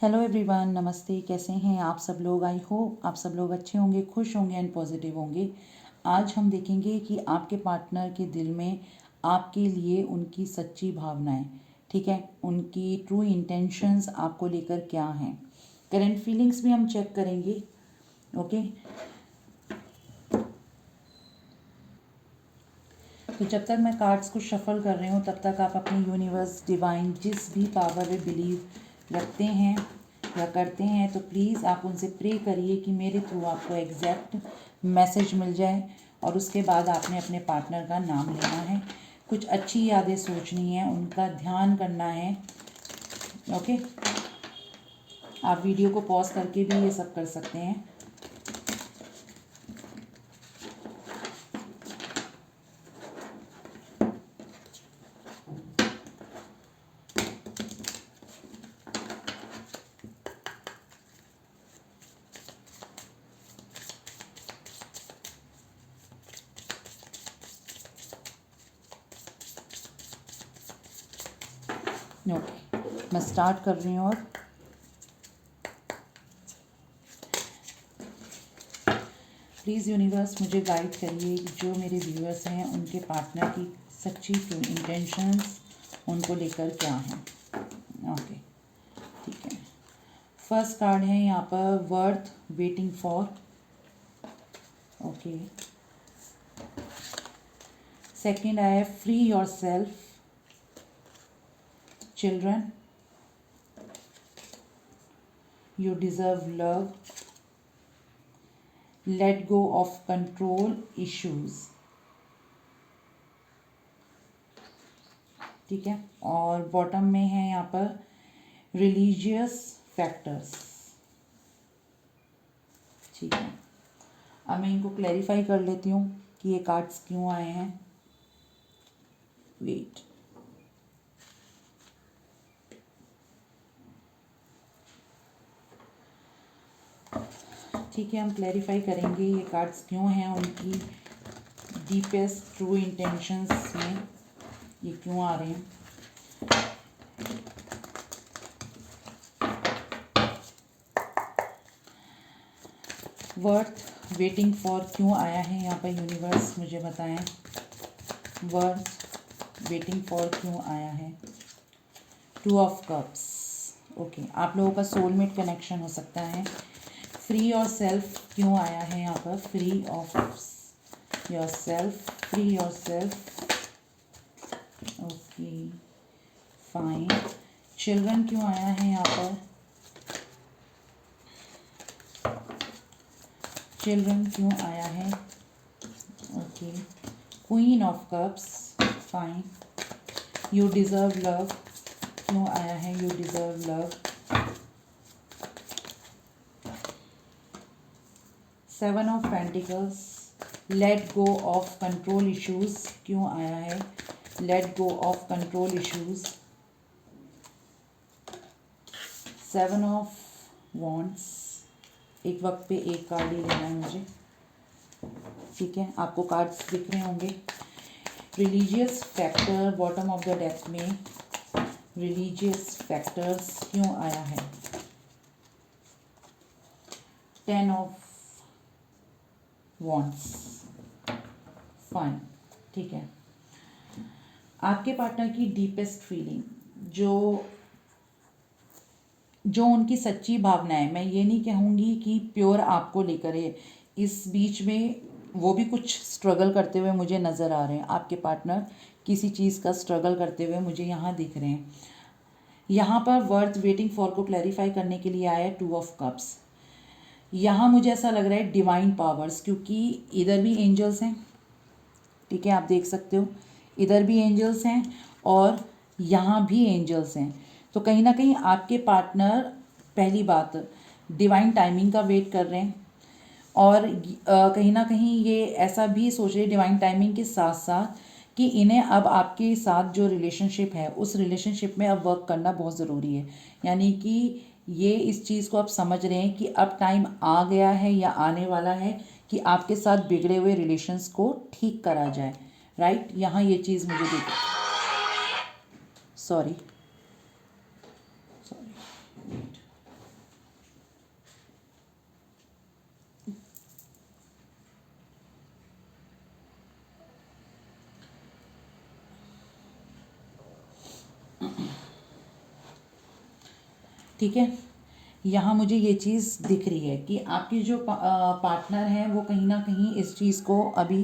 Hello everyone, नमस्ते। कैसे हैं आप सब लोग? आई होप आप सब लोग अच्छे होंगे, खुश होंगे एंड पॉजिटिव होंगे। आज हम देखेंगे कि आपके पार्टनर के दिल में आपके लिए उनकी सच्ची भावनाएं, ठीक है, उनकी ट्रू इंटेंशंस आपको लेकर क्या हैं। करंट फीलिंग्स भी हम चेक करेंगे। ओके, तो जब तक मैं कार्ड्स को शफल कर रही हूँ तब तक आप अपनी यूनिवर्स, डिवाइन, जिस भी पावर में बिलीव रखते हैं या करते हैं, तो प्लीज़ आप उनसे प्रे करिए कि मेरे थ्रू आपको एग्जैक्ट मैसेज मिल जाए। और उसके बाद आपने अपने पार्टनर का नाम लेना है, कुछ अच्छी यादें सोचनी है, उनका ध्यान करना है। ओके, आप वीडियो को पॉज करके भी ये सब कर सकते हैं। ओके, मैं स्टार्ट कर रही हूँ। और प्लीज़ यूनिवर्स मुझे गाइड करिए कि जो मेरे व्यूअर्स हैं उनके पार्टनर की सच्ची ट्रू इंटेंशंस उनको लेकर क्या हैं। ओके, ठीक है। फर्स्ट कार्ड है यहाँ पर worth waiting for. Okay, second आया है free your self, children, you deserve love, let go of control issues. ठीक है, और बॉटम में है यहाँ पर रिलीजियस फैक्टर्स। ठीक है, अब मैं इनको क्लैरिफाई कर लेती हूँ कि ये कार्ड्स क्यों आए हैं। वेट, ठीक है, हम क्लैरिफाई करेंगे ये कार्ड्स क्यों हैं, उनकी डीपेस्ट ट्रू इंटेंशंस में ये क्यों आ रहे हैं। वर्थ वेटिंग फॉर क्यों आया है यहाँ पर, यूनिवर्स मुझे बताएं। वर्थ वेटिंग फॉर क्यों आया है। Two of cups. ओके, आप लोगों का सोलमेट कनेक्शन हो सकता है। फ्री योर सेल्फ क्यों आया है यहाँ पर। Free of your self, free your self. Okay, fine. Children क्यों आया है यहाँ पर। चिल्ड्रन क्यों आया है। Okay, queen of cups, fine. You deserve love क्यों आया है। You deserve love. Seven of pentacles, let go of control issues क्यों आया है। Let go of control issues. Seven of wands, एक वक्त पे एक कार्ड ही लेना है मुझे। ठीक है, आपको कार्ड्स दिख रहे होंगे। Religious factor bottom of the deck में, रिलीजियस फैक्टर्स क्यों आया है। Ten of wands, fine. ठीक है, आपके पार्टनर की डीपेस्ट फीलिंग, जो उनकी सच्ची भावना है, मैं ये नहीं कहूँगी कि प्योर आपको लेकर है, इस बीच में वो भी कुछ स्ट्रगल करते हुए मुझे नज़र आ रहे हैं। आपके पार्टनर किसी चीज़ का स्ट्रगल करते हुए मुझे यहाँ दिख रहे हैं। यहाँ पर वर्थ वेटिंग फॉर को क्लैरिफाई करने के लिए आया है टू ऑफ कप्स। यहाँ मुझे ऐसा लग रहा है डिवाइन पावर्स, क्योंकि इधर भी एंजल्स हैं। ठीक है, आप देख सकते हो इधर भी एंजल्स हैं और यहाँ भी एंजल्स हैं। तो कहीं ना कहीं आपके पार्टनर, पहली बात, डिवाइन टाइमिंग का वेट कर रहे हैं। और कहीं ना कहीं ये ऐसा भी सोच रहे डिवाइन टाइमिंग के साथ साथ कि इन्हें अब आपके साथ जो रिलेशनशिप है उस रिलेशनशिप में अब वर्क करना बहुत ज़रूरी है। यानी कि ये इस चीज़ को आप समझ रहे हैं कि अब टाइम आ गया है या आने वाला है कि आपके साथ बिगड़े हुए रिलेशंस को ठीक करा जाए। राइट, यहाँ ये चीज़ मुझे देख, सॉरी, ठीक है। यहाँ मुझे ये चीज़ दिख रही है कि आपके जो पार्टनर हैं वो कहीं ना कहीं इस चीज़ को अभी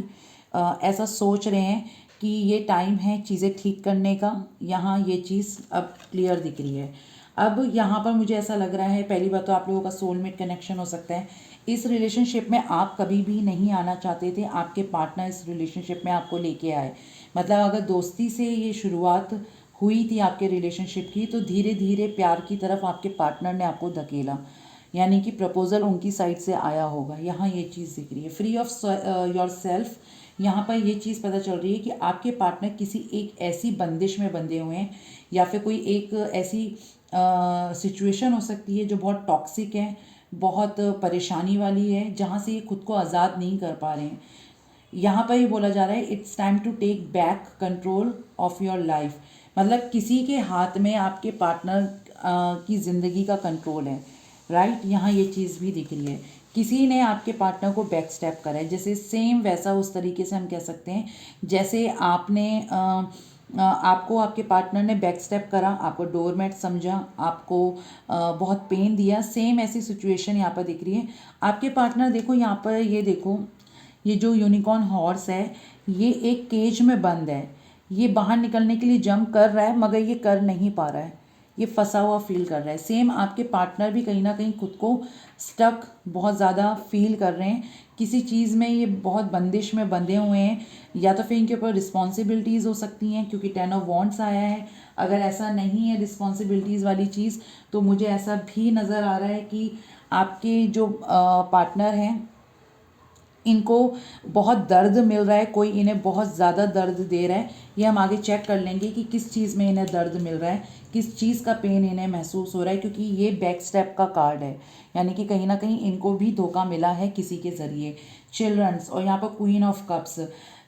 ऐसा सोच रहे हैं कि ये टाइम है चीज़ें ठीक करने का। यहाँ ये चीज़ अब क्लियर दिख रही है। अब यहाँ पर मुझे ऐसा लग रहा है, पहली बात तो आप लोगों का सोलमेट कनेक्शन हो सकता है। इस रिलेशनशिप में आप कभी भी नहीं आना चाहते थे, आपके पार्टनर इस रिलेशनशिप में आपको लेके आए। मतलब अगर दोस्ती से ये शुरुआत हुई थी आपके रिलेशनशिप की, तो धीरे धीरे प्यार की तरफ आपके पार्टनर ने आपको धकेला, यानी कि प्रपोजल उनकी साइड से आया होगा। यहाँ ये चीज़ दिख रही है। फ्री ऑफ योर सेल्फ, यहाँ पर ये चीज़ पता चल रही है कि आपके पार्टनर किसी एक ऐसी बंदिश में बंधे हुए हैं, या फिर कोई एक ऐसी सिचुएशन हो सकती है जो बहुत टॉक्सिक है, बहुत परेशानी वाली है, जहाँ से ये खुद को आज़ाद नहीं कर पा रहे हैं। यहाँ पर ये बोला जा रहा है it's time to take back control of your life. मतलब किसी के हाथ में आपके पार्टनर की ज़िंदगी का कंट्रोल है, राइट। यहाँ ये चीज़ भी दिख रही है, किसी ने आपके पार्टनर को बैक स्टेप करा है। जैसे सेम वैसा उस तरीके से हम कह सकते हैं जैसे आपको आपके पार्टनर ने बैक स्टेप करा, आपको डोरमैट समझा, आपको बहुत पेन दिया। सेम ऐसी सिचुएशन यहाँ पर दिख रही है। आपके पार्टनर देखो यहाँ पर, ये देखो, ये जो यूनिकॉर्न हॉर्स है ये एक केज में बंद है। ये बाहर निकलने के लिए जंप कर रहा है मगर ये कर नहीं पा रहा है, ये फंसा हुआ फील कर रहा है। सेम आपके पार्टनर भी कहीं ना कहीं खुद को स्टक बहुत ज़्यादा फील कर रहे हैं किसी चीज़ में, ये बहुत बंदिश में बंधे हुए हैं। या तो फिर इनके ऊपर रिस्पॉन्सिबिलिटीज़ हो सकती हैं क्योंकि 10 ऑफ वॉन्ड्स आया है। अगर ऐसा नहीं है रिस्पॉन्सिबिलिटीज़ वाली चीज़, तो मुझे ऐसा भी नज़र आ रहा है कि आपके जो पार्टनर हैं इनको बहुत दर्द मिल रहा है, कोई इन्हें बहुत ज़्यादा दर्द दे रहा है। ये हम आगे चेक कर लेंगे कि किस चीज़ में इन्हें दर्द मिल रहा है, किस चीज़ का पेन इन्हें महसूस हो रहा है, क्योंकि ये बैक स्टेप का कार्ड है, यानी कि कहीं ना कहीं इनको भी धोखा मिला है किसी के ज़रिए। चिल्ड्रंस, और यहाँ पर क्वीन ऑफ कप्स।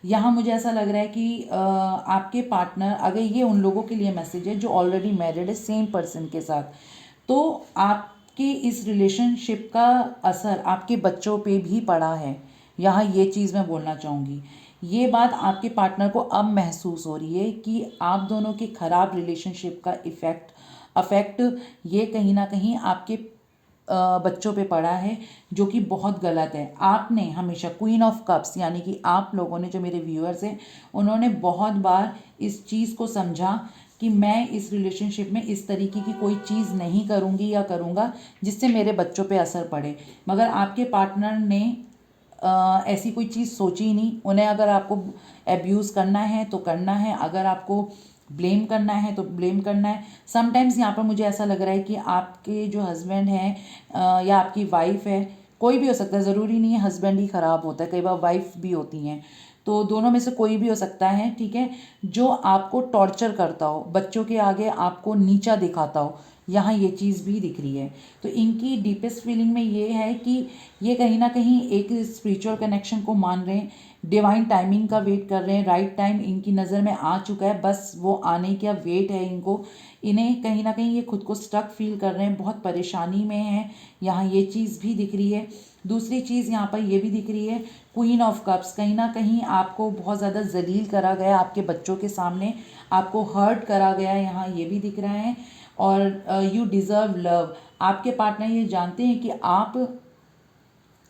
यहाँ मुझे ऐसा लग रहा है कि आपके पार्टनर, अगर ये उन लोगों के लिए मैसेज है जो ऑलरेडी मैरिड है सेम पर्सन के साथ, तो आपके इस रिलेशनशिप का असर आपके बच्चों पे भी पड़ा है। यहाँ ये चीज़ मैं बोलना चाहूँगी, ये बात आपके पार्टनर को अब महसूस हो रही है कि आप दोनों के ख़राब रिलेशनशिप का अफेक्ट ये कहीं ना कहीं आपके बच्चों पे पड़ा है, जो कि बहुत गलत है। आपने हमेशा क्वीन ऑफ कप्स, यानी कि आप लोगों ने, जो मेरे व्यूअर्स हैं, उन्होंने बहुत बार इस चीज़ को समझा कि मैं इस रिलेशनशिप में इस तरीके की कोई चीज़ नहीं करूँगी या करूँगा जिससे मेरे बच्चों पे असर पड़े। मगर आपके पार्टनर ने ऐसी कोई चीज़ सोची ही नहीं। उन्हें अगर आपको एब्यूज़ करना है तो करना है, अगर आपको ब्लेम करना है तो ब्लेम करना है। समटाइम्स यहाँ पर मुझे ऐसा लग रहा है कि आपके जो हस्बैंड हैं या आपकी वाइफ है, कोई भी हो सकता है, ज़रूरी नहीं है हस्बैंड ही ख़राब होता है, कई बार वाइफ भी होती हैं, तो दोनों में से कोई भी हो सकता है, ठीक है, जो आपको टॉर्चर करता हो, बच्चों के आगे आपको नीचा दिखाता हो। यहाँ ये चीज़ भी दिख रही है। तो इनकी डीपेस्ट फीलिंग में ये है कि ये कहीं ना कहीं एक स्पिरिचुअल कनेक्शन को मान रहे हैं, डिवाइन टाइमिंग का वेट कर रहे हैं। राइट टाइम इनकी नज़र में आ चुका है, बस वो आने का वेट है इनको। इन्हें कहीं ना कहीं ये खुद को स्टक फील कर रहे हैं, बहुत परेशानी में हैं। यहाँ ये चीज़ भी दिख रही है। दूसरी चीज़ यहाँ पर ये भी दिख रही है, क्वीन ऑफ कप्स, कहीं ना कहीं आपको बहुत ज़्यादा जलील करा गया, आपके बच्चों के सामने आपको हर्ट करा गया, यहाँ ये भी दिख रहा है। और यू डिज़र्व लव, आपके पार्टनर ये जानते हैं कि आप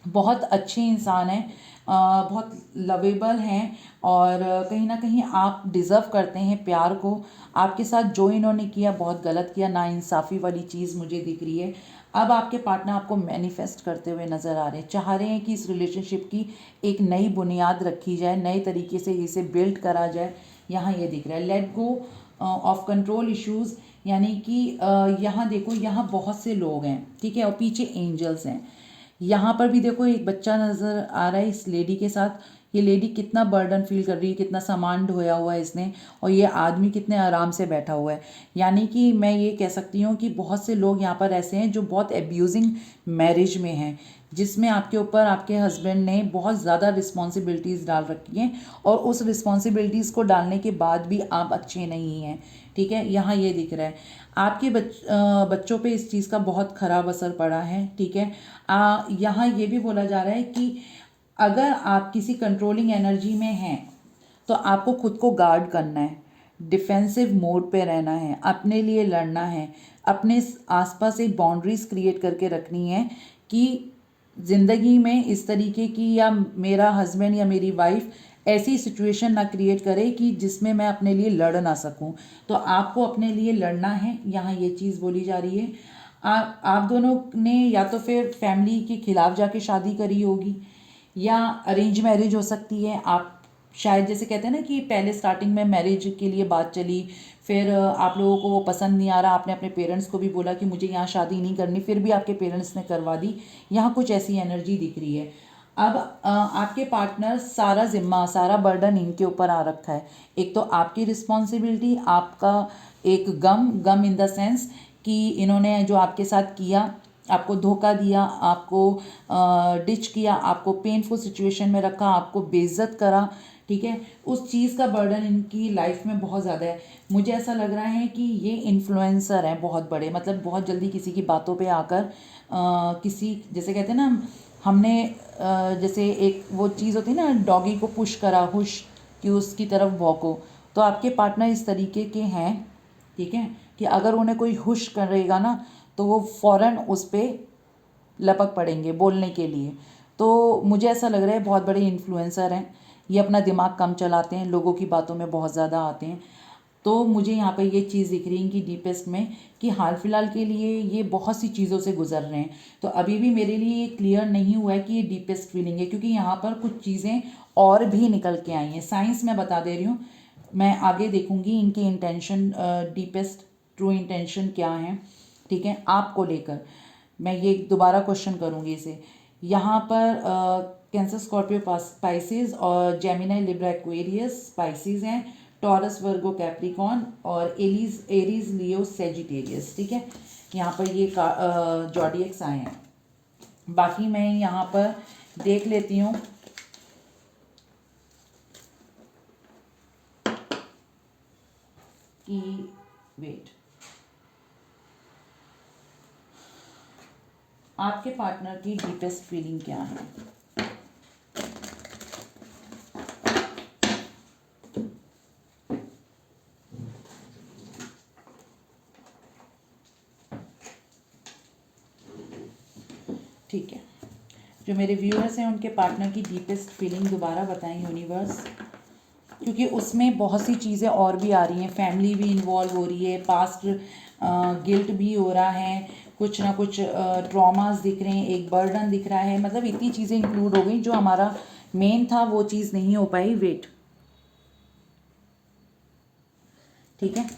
बहुत अच्छे इंसान हैं, बहुत लवेबल हैं, और कहीं ना कहीं आप डिज़र्व करते हैं प्यार को। आपके साथ जो इन्होंने किया बहुत गलत किया, नाइंसाफ़ी वाली चीज़ मुझे दिख रही है। अब आपके पार्टनर आपको मैनिफेस्ट करते हुए नज़र आ रहे हैं, चाह रहे हैं कि इस रिलेशनशिप की एक नई बुनियाद रखी जाए, नए तरीके से इसे बिल्ड करा जाए। यहाँ ये दिख रहा है let go of control issues, यानी कि यहाँ देखो, यहाँ बहुत से लोग हैं, ठीक है, और पीछे एंजल्स हैं। यहाँ पर भी देखो एक बच्चा नज़र आ रहा है इस लेडी के साथ। ये लेडी कितना बर्डन फील कर रही है, कितना सामान ढोया हुआ है इसने, और ये आदमी कितने आराम से बैठा हुआ है। यानी कि मैं ये कह सकती हूँ कि बहुत से लोग यहाँ पर ऐसे हैं जो बहुत एब्यूजिंग मैरिज में हैं, जिसमें आपके ऊपर आपके हस्बैंड ने बहुत ज़्यादा रिस्पॉन्सिबिलिटीज़ डाल रखी हैं, और उस रिस्पॉन्सिबिलिटीज़ को डालने के बाद भी आप अच्छे नहीं हैं, ठीक है। यहाँ ये दिख रहा है आपके बच्चों पे इस चीज़ का बहुत ख़राब असर पड़ा है, ठीक है। यहाँ ये भी बोला जा रहा है कि अगर आप किसी कंट्रोलिंग एनर्जी में हैं तो आपको खुद को गार्ड करना है, डिफेंसिव मोड पे रहना है, अपने लिए लड़ना है, अपने आसपास एक बाउंड्रीज क्रिएट करके रखनी है कि ज़िंदगी में इस तरीके की, या मेरा हस्बैंड या मेरी वाइफ ऐसी सिचुएशन ना क्रिएट करे कि जिसमें मैं अपने लिए लड़ ना सकूं। तो आपको अपने लिए लड़ना है, यहाँ ये चीज़ बोली जा रही है। आप दोनों ने या तो फिर फैमिली के खिलाफ जाके शादी करी होगी, या अरेंज मैरिज हो सकती है। आप शायद जैसे कहते हैं ना कि पहले स्टार्टिंग में मैरिज के लिए बात चली, फिर आप लोगों को वो पसंद नहीं आ रहा, आपने अपने पेरेंट्स को भी बोला कि मुझे यहाँ शादी नहीं करनी, फिर भी आपके पेरेंट्स ने करवा दी। यहाँ कुछ ऐसी एनर्जी दिख रही है। अब आपके पार्टनर सारा जिम्मा, सारा बर्डन इनके ऊपर आ रखा है। एक तो आपकी रिस्पॉन्सिबिलिटी, आपका एक गम इन द सेंस कि इन्होंने जो आपके साथ किया, आपको धोखा दिया, आपको डिच किया, आपको पेनफुल सिचुएशन में रखा, आपको बेइज्जत करा, ठीक है, उस चीज़ का बर्डन इनकी लाइफ में बहुत ज़्यादा है। मुझे ऐसा लग रहा है कि ये इन्फ्लुएंसर हैं बहुत बड़े, मतलब बहुत जल्दी किसी की बातों पे आकर किसी, जैसे कहते हैं ना, हमने जैसे एक वो चीज़ होती है ना, डॉगी को पुश करा, हुश, कि उसकी तरफ भौंको। तो आपके पार्टनर इस तरीके के हैं, ठीक है, कि अगर उन्हें कोई हुश करेगा ना तो वो फ़ौरन उस पर लपक पड़ेंगे बोलने के लिए। तो मुझे ऐसा लग रहा है बहुत बड़े इन्फ्लुएंसर हैं ये, अपना दिमाग कम चलाते हैं, लोगों की बातों में बहुत ज़्यादा आते हैं। तो मुझे यहाँ पे ये चीज़ दिख रही है कि डीपेस्ट में, कि हाल फिलहाल के लिए ये बहुत सी चीज़ों से गुजर रहे हैं। तो अभी भी मेरे लिए ये क्लियर नहीं हुआ है कि ये डीपेस्ट फीलिंग है, क्योंकि यहाँ पर कुछ चीज़ें और भी निकल के आई हैं। साइंस मैं बता दे रही हूँ, मैं आगे देखूँगी इनके इंटेंशन, डीपेस्ट ट्रू इंटेंशन क्या है, ठीक है, आपको लेकर। मैं ये दोबारा क्वेश्चन करूँगी इसे। यहाँ पर कैंसर, स्कॉर्पियो, स्पाइसिस, और जेमिनाई, लिब्रा, एक्वेरियस स्पाइसिस हैं, टॉरस, वर्गो, कैप्रिकॉन, और एरीज, लियो, सेजिटेरियस, ठीक है। यहाँ पर ये जॉडियक्स आए हैं। बाकी मैं यहाँ पर देख लेती हूँ कि वेट, आपके पार्टनर की डीपेस्ट फीलिंग क्या है। ठीक है, जो मेरे व्यूअर्स हैं उनके पार्टनर की डीपेस्ट फीलिंग दोबारा बताएं यूनिवर्स, क्योंकि उसमें बहुत सी चीज़ें और भी आ रही हैं, फैमिली भी इन्वॉल्व हो रही है, पास्ट गिल्ट भी हो रहा है, कुछ ना कुछ ट्रॉमास दिख रहे हैं, एक बर्डन दिख रहा है, मतलब इतनी चीज़ें इंक्लूड हो गई। जो हमारा मेन था वो चीज़ नहीं हो पाई। वेट, ठीक है,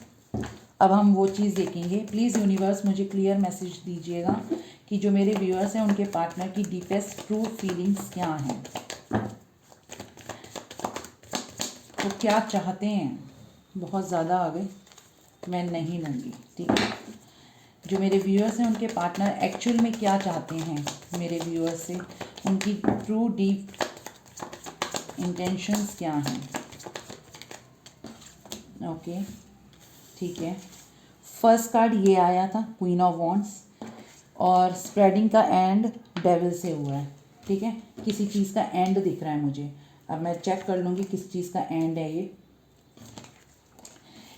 अब हम वो चीज़ देखेंगे। प्लीज़ यूनिवर्स मुझे क्लियर मैसेज दीजिएगा कि जो मेरे व्यूअर्स हैं उनके पार्टनर की डीपेस्ट ट्रू फीलिंग्स क्या हैं, तो क्या चाहते हैं। बहुत ज़्यादा आ गए, मैं नहीं लूँगी, ठीक है। जो मेरे व्यूअर्स हैं उनके पार्टनर एक्चुअल में क्या चाहते हैं मेरे व्यूअर्स से, उनकी ट्रू डीप इंटेंशंस क्या हैं। ओके, ठीक है। फर्स्ट कार्ड ये आया था, क्वीन ऑफ वॉन्ड्स, और स्प्रेडिंग का एंड डेविल से हुआ है, ठीक है। किसी चीज़ का एंड दिख रहा है मुझे। अब मैं चेक कर लूँगी किस चीज़ का एंड है ये।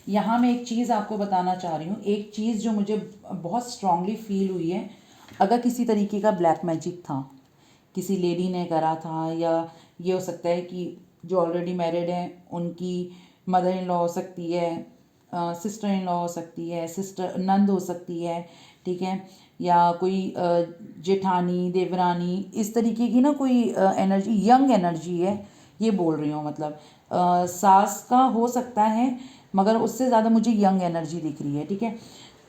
यहाँ मैं एक चीज़ आपको बताना चाह रही हूँ, एक चीज़ जो मुझे बहुत स्ट्रांगली फील हुई है। अगर किसी तरीके का ब्लैक मैजिक था, किसी लेडी ने करा था, या ये हो सकता है कि जो ऑलरेडी मैरिड हैं उनकी मदर इन लॉ हो सकती है, सिस्टर इन लॉ हो सकती है, सिस्टर नंद हो सकती है, ठीक है, या कोई जेठानी, देवरानी, इस तरीके की ना कोई एनर्जी, यंग एनर्जी है ये बोल रही हूँ। मतलब सास का हो सकता है, मगर उससे ज़्यादा मुझे यंग एनर्जी दिख रही है, ठीक है।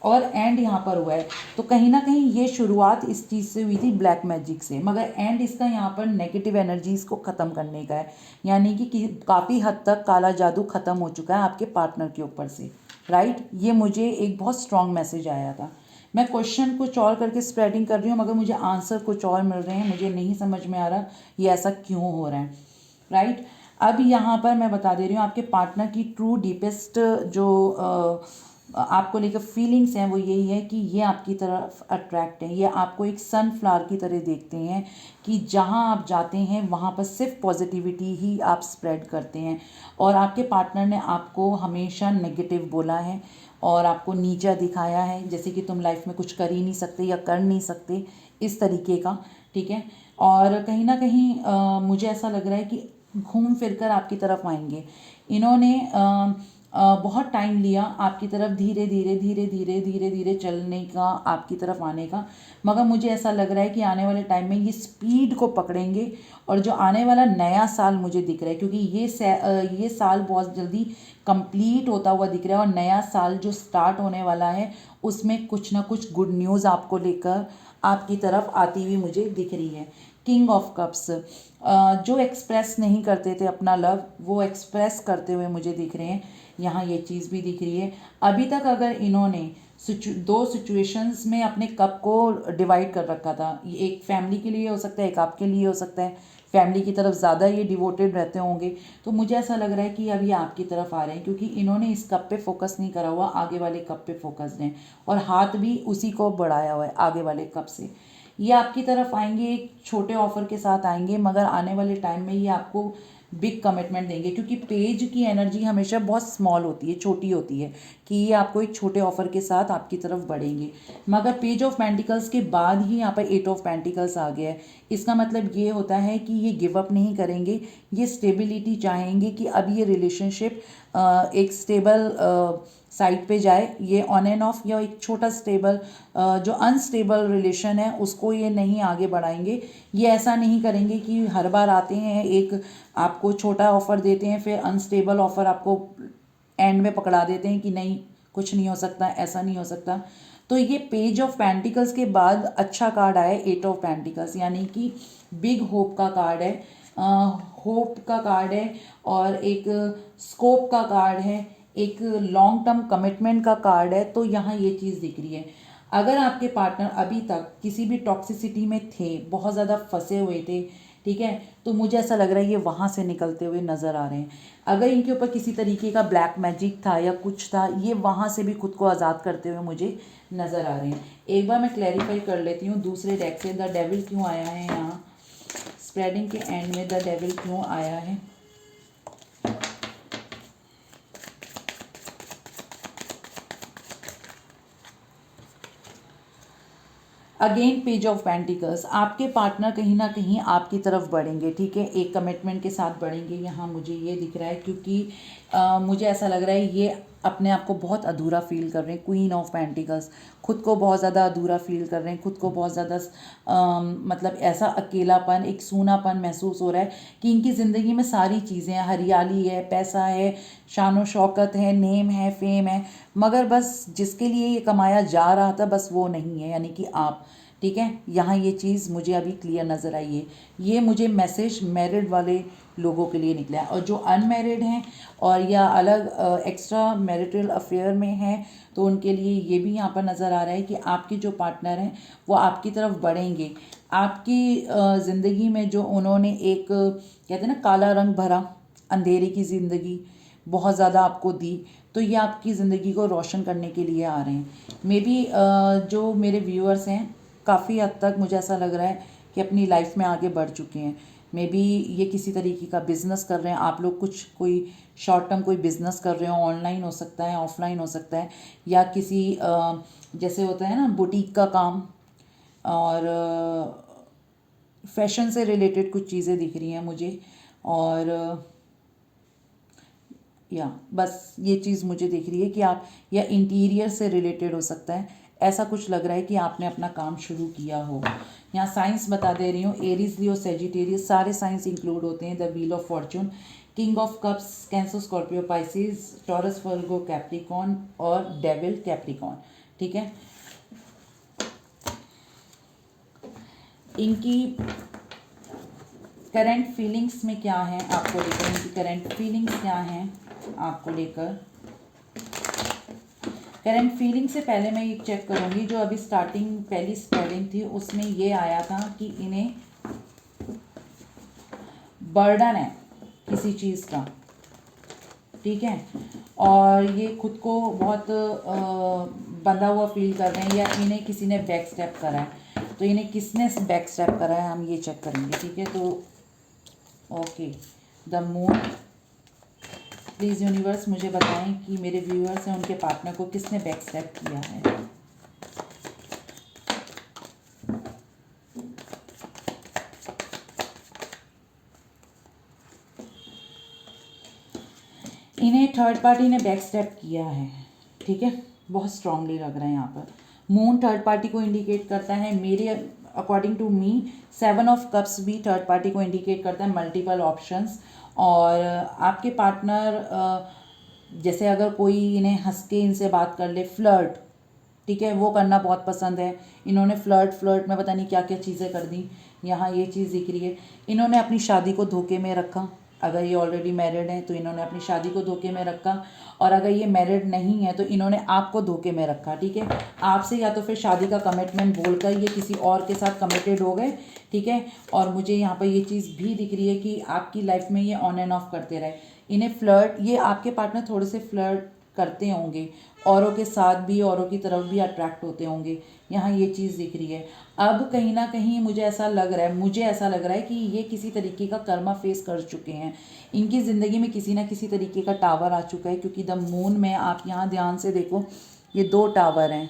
और एंड यहाँ पर हुआ है, तो कहीं ना कहीं ये शुरुआत इस चीज़ से हुई थी, ब्लैक मैजिक से, मगर एंड इसका यहाँ पर नेगेटिव एनर्जीज़ को ख़त्म करने का है। यानी कि काफ़ी हद तक काला जादू ख़त्म हो चुका है आपके पार्टनर के ऊपर से, राइट। ये मुझे एक बहुत स्ट्रॉन्ग मैसेज आया था। मैं क्वेश्चन कुछ और करके स्प्रेडिंग कर रही हूँ, मगर मुझे आंसर कुछ और मिल रहे हैं, मुझे नहीं समझ में आ रहा ये ऐसा क्यों हो रहा है, राइट। अब यहाँ पर मैं बता दे रही हूँ आपके पार्टनर की ट्रू डीपेस्ट जो आपको लेकर फीलिंग्स हैं वो यही है कि ये आपकी तरफ अट्रैक्ट है, ये आपको एक सनफ्लावर की तरह देखते हैं कि जहाँ आप जाते हैं वहाँ पर सिर्फ पॉजिटिविटी ही आप स्प्रेड करते हैं। और आपके पार्टनर ने आपको हमेशा नेगेटिव बोला है और आपको नीचा दिखाया है, जैसे कि तुम लाइफ में कुछ कर ही नहीं सकते या कर नहीं सकते, इस तरीके का, ठीक है। और कहीं ना कहीं मुझे ऐसा लग रहा है कि घूम फिर कर आपकी तरफ आएंगे। इन्होंने बहुत टाइम लिया आपकी तरफ धीरे धीरे धीरे धीरे धीरे धीरे चलने का, आपकी तरफ आने का, मगर मुझे ऐसा लग रहा है कि आने वाले टाइम में ये स्पीड को पकड़ेंगे। और जो आने वाला नया साल मुझे दिख रहा है, क्योंकि ये साल बहुत जल्दी कंप्लीट होता हुआ दिख रहा है, और नया साल जो स्टार्ट होने वाला है उसमें कुछ ना कुछ गुड न्यूज़ आपको लेकर आपकी तरफ आती हुई मुझे दिख रही है। किंग ऑफ कप्स, जो एक्सप्रेस नहीं करते थे अपना लव, वो एक्सप्रेस करते हुए मुझे दिख रहे हैं। यहाँ ये चीज़ भी दिख रही है। अभी तक अगर इन्होंने दो सिचुएशंस में अपने कप को डिवाइड कर रखा था, ये एक फैमिली के लिए हो सकता है, एक आपके लिए हो सकता है, फैमिली की तरफ ज़्यादा ये डिवोटेड रहते होंगे, तो मुझे ऐसा लग रहा है कि अब ये आपकी तरफ आ रहे हैं, क्योंकि इन्होंने इस कप पे फोकस नहीं करा हुआ, आगे वाले कप पे फोकस्ड हैं, और हाथ भी उसी को बढ़ाया हुआ है आगे वाले कप से। ये आपकी तरफ आएंगे, एक छोटे ऑफर के साथ आएंगे, मगर आने वाले टाइम में ये आपको बिग कमिटमेंट देंगे, क्योंकि पेज की एनर्जी हमेशा बहुत स्मॉल होती है, छोटी होती है, कि ये आपको एक छोटे ऑफर के साथ आपकी तरफ बढ़ेंगे। मगर पेज ऑफ पेंटिकल्स के बाद ही यहाँ पर 8 ऑफ पेंटिकल्स आ गया है। इसका मतलब ये होता है कि ये गिव अप नहीं करेंगे, ये स्टेबिलिटी चाहेंगे कि अब ये रिलेशनशिप एक स्टेबल साइड पे जाए। ये ऑन एंड ऑफ या एक छोटा स्टेबल जो अनस्टेबल रिलेशन है उसको ये नहीं आगे बढ़ाएंगे। ये ऐसा नहीं करेंगे कि हर बार आते हैं, एक आपको छोटा ऑफ़र देते हैं, फिर अनस्टेबल ऑफ़र आपको एंड में पकड़ा देते हैं कि नहीं कुछ नहीं हो सकता, ऐसा नहीं हो सकता। तो ये पेज ऑफ पेंटिकल्स के बाद अच्छा कार्ड आया 8 ऑफ पेंटिकल्स, यानी कि बिग होप का कार्ड है, होप का कार्ड है, और एक स्कोप का कार्ड है, एक लॉन्ग टर्म कमिटमेंट का कार्ड है। तो यहाँ ये चीज़ दिख रही है। अगर आपके पार्टनर अभी तक किसी भी टॉक्सिसिटी में थे, बहुत ज़्यादा फंसे हुए थे, ठीक है, तो मुझे ऐसा लग रहा है ये वहाँ से निकलते हुए नज़र आ रहे हैं। अगर इनके ऊपर किसी तरीके का ब्लैक मैजिक था या कुछ था, ये वहाँ से भी खुद को आज़ाद करते हुए मुझे नज़र आ रहे हैं। एक बार मैं क्लैरिफाई कर लेती हूँ दूसरे डेक से, द डेविल क्यों आया है यहाँ, स्प्रेडिंग के एंड में द डेविल क्यों आया है। अगेन पेज ऑफ पेंटिकल्स, आपके पार्टनर कहीं ना कहीं आपकी तरफ बढ़ेंगे, ठीक है, एक कमिटमेंट के साथ बढ़ेंगे, यहाँ मुझे ये दिख रहा है। क्योंकि मुझे ऐसा लग रहा है ये अपने आप को बहुत अधूरा फील कर रहे हैं। क्वीन ऑफ पेंटिकल्स, खुद को बहुत ज़्यादा अधूरा फील कर रहे हैं, खुद को बहुत ज़्यादा मतलब ऐसा अकेलापन, एक सूनापन महसूस हो रहा है कि इनकी ज़िंदगी में सारी चीज़ें हैं, हरियाली है, पैसा है, शान व शौकत है, नेम है, फेम है, मगर बस जिसके लिए ये कमाया जा रहा था बस वो नहीं है, यानी कि आप, ठीक है। यहाँ ये चीज़ मुझे अभी क्लियर नज़र आई है। ये मुझे मैसेज मैरिड वाले लोगों के लिए निकला है, और जो अनमैरिड हैं और या अलग एक्स्ट्रा मैरिटल अफेयर में हैं, तो उनके लिए ये भी यहाँ पर नज़र आ रहा है कि आपके जो पार्टनर हैं वो आपकी तरफ बढ़ेंगे। आपकी ज़िंदगी में जो उन्होंने एक कहते हैं ना काला रंग भरा, अंधेरे की ज़िंदगी बहुत ज़्यादा आपको दी, तो ये आपकी ज़िंदगी को रोशन करने के लिए आ रहे हैं। मे बी जो मेरे व्यूअर्स हैं काफ़ी हद तक मुझे ऐसा लग रहा है कि अपनी लाइफ में आगे बढ़ चुके हैं। मे बी ये किसी तरीके का बिज़नेस कर रहे हैं, आप लोग कुछ कोई शॉर्ट टर्म कोई बिज़नेस कर रहे हो, ऑनलाइन हो सकता है, ऑफलाइन हो सकता है, या किसी जैसे होता है ना बुटीक का काम, और फैशन से रिलेटेड कुछ चीज़ें दिख रही हैं मुझे। और या बस ये चीज़ मुझे दिख रही है कि आप या इंटीरियर से रिलेटेड हो सकता है, ऐसा कुछ लग रहा है कि आपने अपना काम शुरू किया हो। यहाँ साइंस बता दे रही हूँ, एरीज, लियो, सेजिटेरियस, सारे साइंस इंक्लूड होते हैं। The wheel of Fortune, king of cups, cancer, Scorpio, Pisces, taurus, Virgo, Capricorn, और डेविल, कैप्रिकॉन, ठीक है। इनकी करंट फीलिंग्स में क्या है आपको लेकर, इनकी करंट फीलिंग्स क्या हैं आपको लेकर। करंट फीलिंग से पहले मैं ये चेक करूँगी, जो अभी स्टार्टिंग पहली स्प्रेडिंग थी उसमें ये आया था कि इन्हें बर्डन है किसी चीज़ का, ठीक है, और ये खुद को बहुत बंधा हुआ फील कर रहे हैं, या इन्हें किसी ने बैक स्टेप करा है। तो इन्हें किसने बैक स्टेप करा है हम ये चेक करेंगे, ठीक है। तो okay, the moon. Please universe मुझे बताएं कि मेरे व्यूअर्स हैं, उनके पार्टनर को किसने बैक स्टेप किया है। इन्हें थर्ड पार्टी ने बैक स्टेप किया है, ठीक है। बहुत स्ट्रांगली लग रहा है यहाँ पर। मून थर्ड पार्टी को इंडिकेट करता है, मेरे according to me 7 of cups भी थर्ड पार्टी को इंडिकेट करता है, मल्टीपल ऑप्शंस। और आपके पार्टनर जैसे अगर कोई इन्हें हंस के इनसे बात कर ले, फ्लर्ट, ठीक है, वो करना बहुत पसंद है। इन्होंने फ्लर्ट में पता नहीं क्या क्या चीज़ें कर दी, यहाँ ये चीज़ दिख रही है। इन्होंने अपनी शादी को धोखे में रखा, अगर ये ऑलरेडी मैरिड हैं तो इन्होंने अपनी शादी को धोखे में रखा, और अगर ये मैरिड नहीं है तो इन्होंने आपको धोखे में रखा, ठीक है। आपसे या तो फिर शादी का कमिटमेंट बोलकर ये किसी और के साथ कमिटेड हो गए, ठीक है। और मुझे यहाँ पर ये चीज़ भी दिख रही है कि आपकी लाइफ में ये ऑन एंड ऑफ करते रहे। इन्हें फ्लर्ट, ये आपके पार्टनर थोड़े से फ्लर्ट करते होंगे, औरों के साथ भी, औरों की तरफ भी अट्रैक्ट होते होंगे, यहाँ ये चीज़ दिख रही है। अब कहीं ना कहीं मुझे ऐसा लग रहा है कि ये किसी तरीके का कर्मा फेस कर चुके हैं। इनकी ज़िंदगी में किसी ना किसी तरीके का टावर आ चुका है, क्योंकि द मून में आप यहाँ ध्यान से देखो, ये 2 टावर हैं,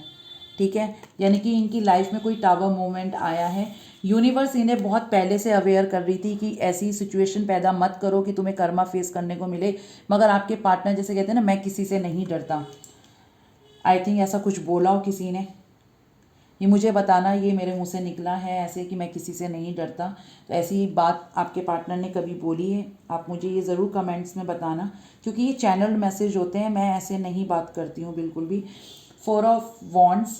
ठीक है। यानी कि इनकी लाइफ में कोई टावर मोमेंट आया है। यूनिवर्स इन्हें बहुत पहले से अवेयर कर रही थी कि ऐसी सिचुएशन पैदा मत करो कि तुम्हें कर्मा फेस करने को मिले, मगर आपके पार्टनर जैसे कहते हैं ना, मैं किसी से नहीं डरता, आई थिंक ऐसा कुछ बोला हो किसी ने, ये मुझे बताना, ये मेरे मुंह से निकला है ऐसे कि मैं किसी से नहीं डरता। तो ऐसी बात आपके पार्टनर ने कभी बोली है, आप मुझे ये ज़रूर कमेंट्स में बताना, क्योंकि ये चैनल्ड मैसेज होते हैं, मैं ऐसे नहीं बात करती हूँ बिल्कुल भी। 4 ऑफ वॉन्ड्स,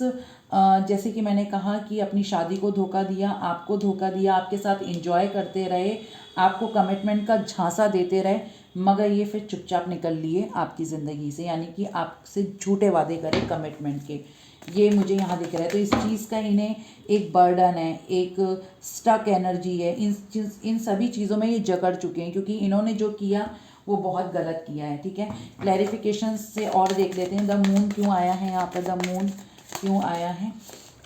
जैसे कि मैंने कहा कि अपनी शादी को धोखा दिया, आपको धोखा दिया, आपके साथ इंजॉय करते रहे, आपको कमिटमेंट का झांसा देते रहे, मगर ये फिर चुपचाप निकल लिए आपकी ज़िंदगी से, यानी कि आपसे झूठे वादे करें कमिटमेंट के, ये मुझे यहाँ दिख रहा है। तो इस चीज़ का इन्हें एक बर्डन है, एक स्टक एनर्जी है, इन सभी चीज़ों में ये जकड़ चुके हैं, क्योंकि इन्होंने जो किया वो बहुत गलत किया है, ठीक है। क्लैरिफिकेशन से और देख लेते हैं, द मून क्यों आया है यहाँ पर, द मून क्यों आया है।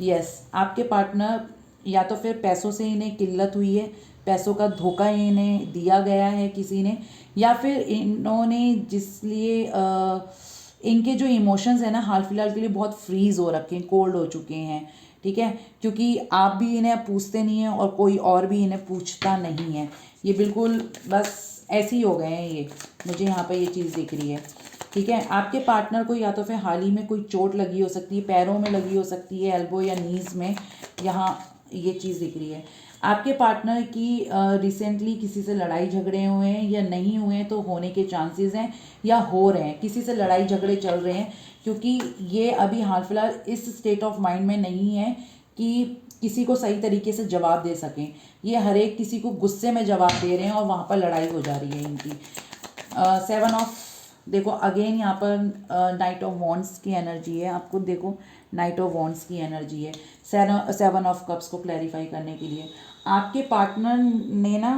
यस, आपके पार्टनर या तो फिर पैसों से इन्हें किल्लत हुई है, पैसों का धोखा इन्हें दिया गया है किसी ने, या फिर इन्होंने जिसलिए इनके जो इमोशंस हैं ना, हाल फिलहाल के लिए बहुत फ्रीज हो रखे हैं, कोल्ड हो चुके हैं, ठीक है। क्योंकि आप भी इन्हें पूछते नहीं हैं और कोई और भी इन्हें पूछता नहीं है, ये बिल्कुल बस ऐसे ही हो गए हैं ये, मुझे यहाँ पर ये चीज़ दिख रही है, ठीक है। आपके पार्टनर को या तो फिर हाल ही में कोई चोट लगी हो सकती है, पैरों में लगी हो सकती है, एल्बो या नीज़ में, यहाँ ये चीज़ दिख रही है। आपके पार्टनर की रिसेंटली किसी से लड़ाई झगड़े हुए हैं या नहीं हुए हैं, तो होने के चांसेस हैं, या हो रहे हैं, किसी से लड़ाई झगड़े चल रहे हैं, क्योंकि ये अभी हाल फिलहाल इस स्टेट ऑफ माइंड में नहीं है कि किसी को सही तरीके से जवाब दे सकें। ये हर एक किसी को गुस्से में जवाब दे रहे हैं और वहाँ पर लड़ाई हो जा रही है इनकी। 7 ऑफ, देखो अगेन यहाँ पर नाइट ऑफ वॉन्ड्स की एनर्जी है, आपको देखो नाइट ऑफ वॉन्ड्स की एनर्जी है। 7 ऑफ कप्स को क्लैरिफाई करने के लिए आपके पार्टनर ने ना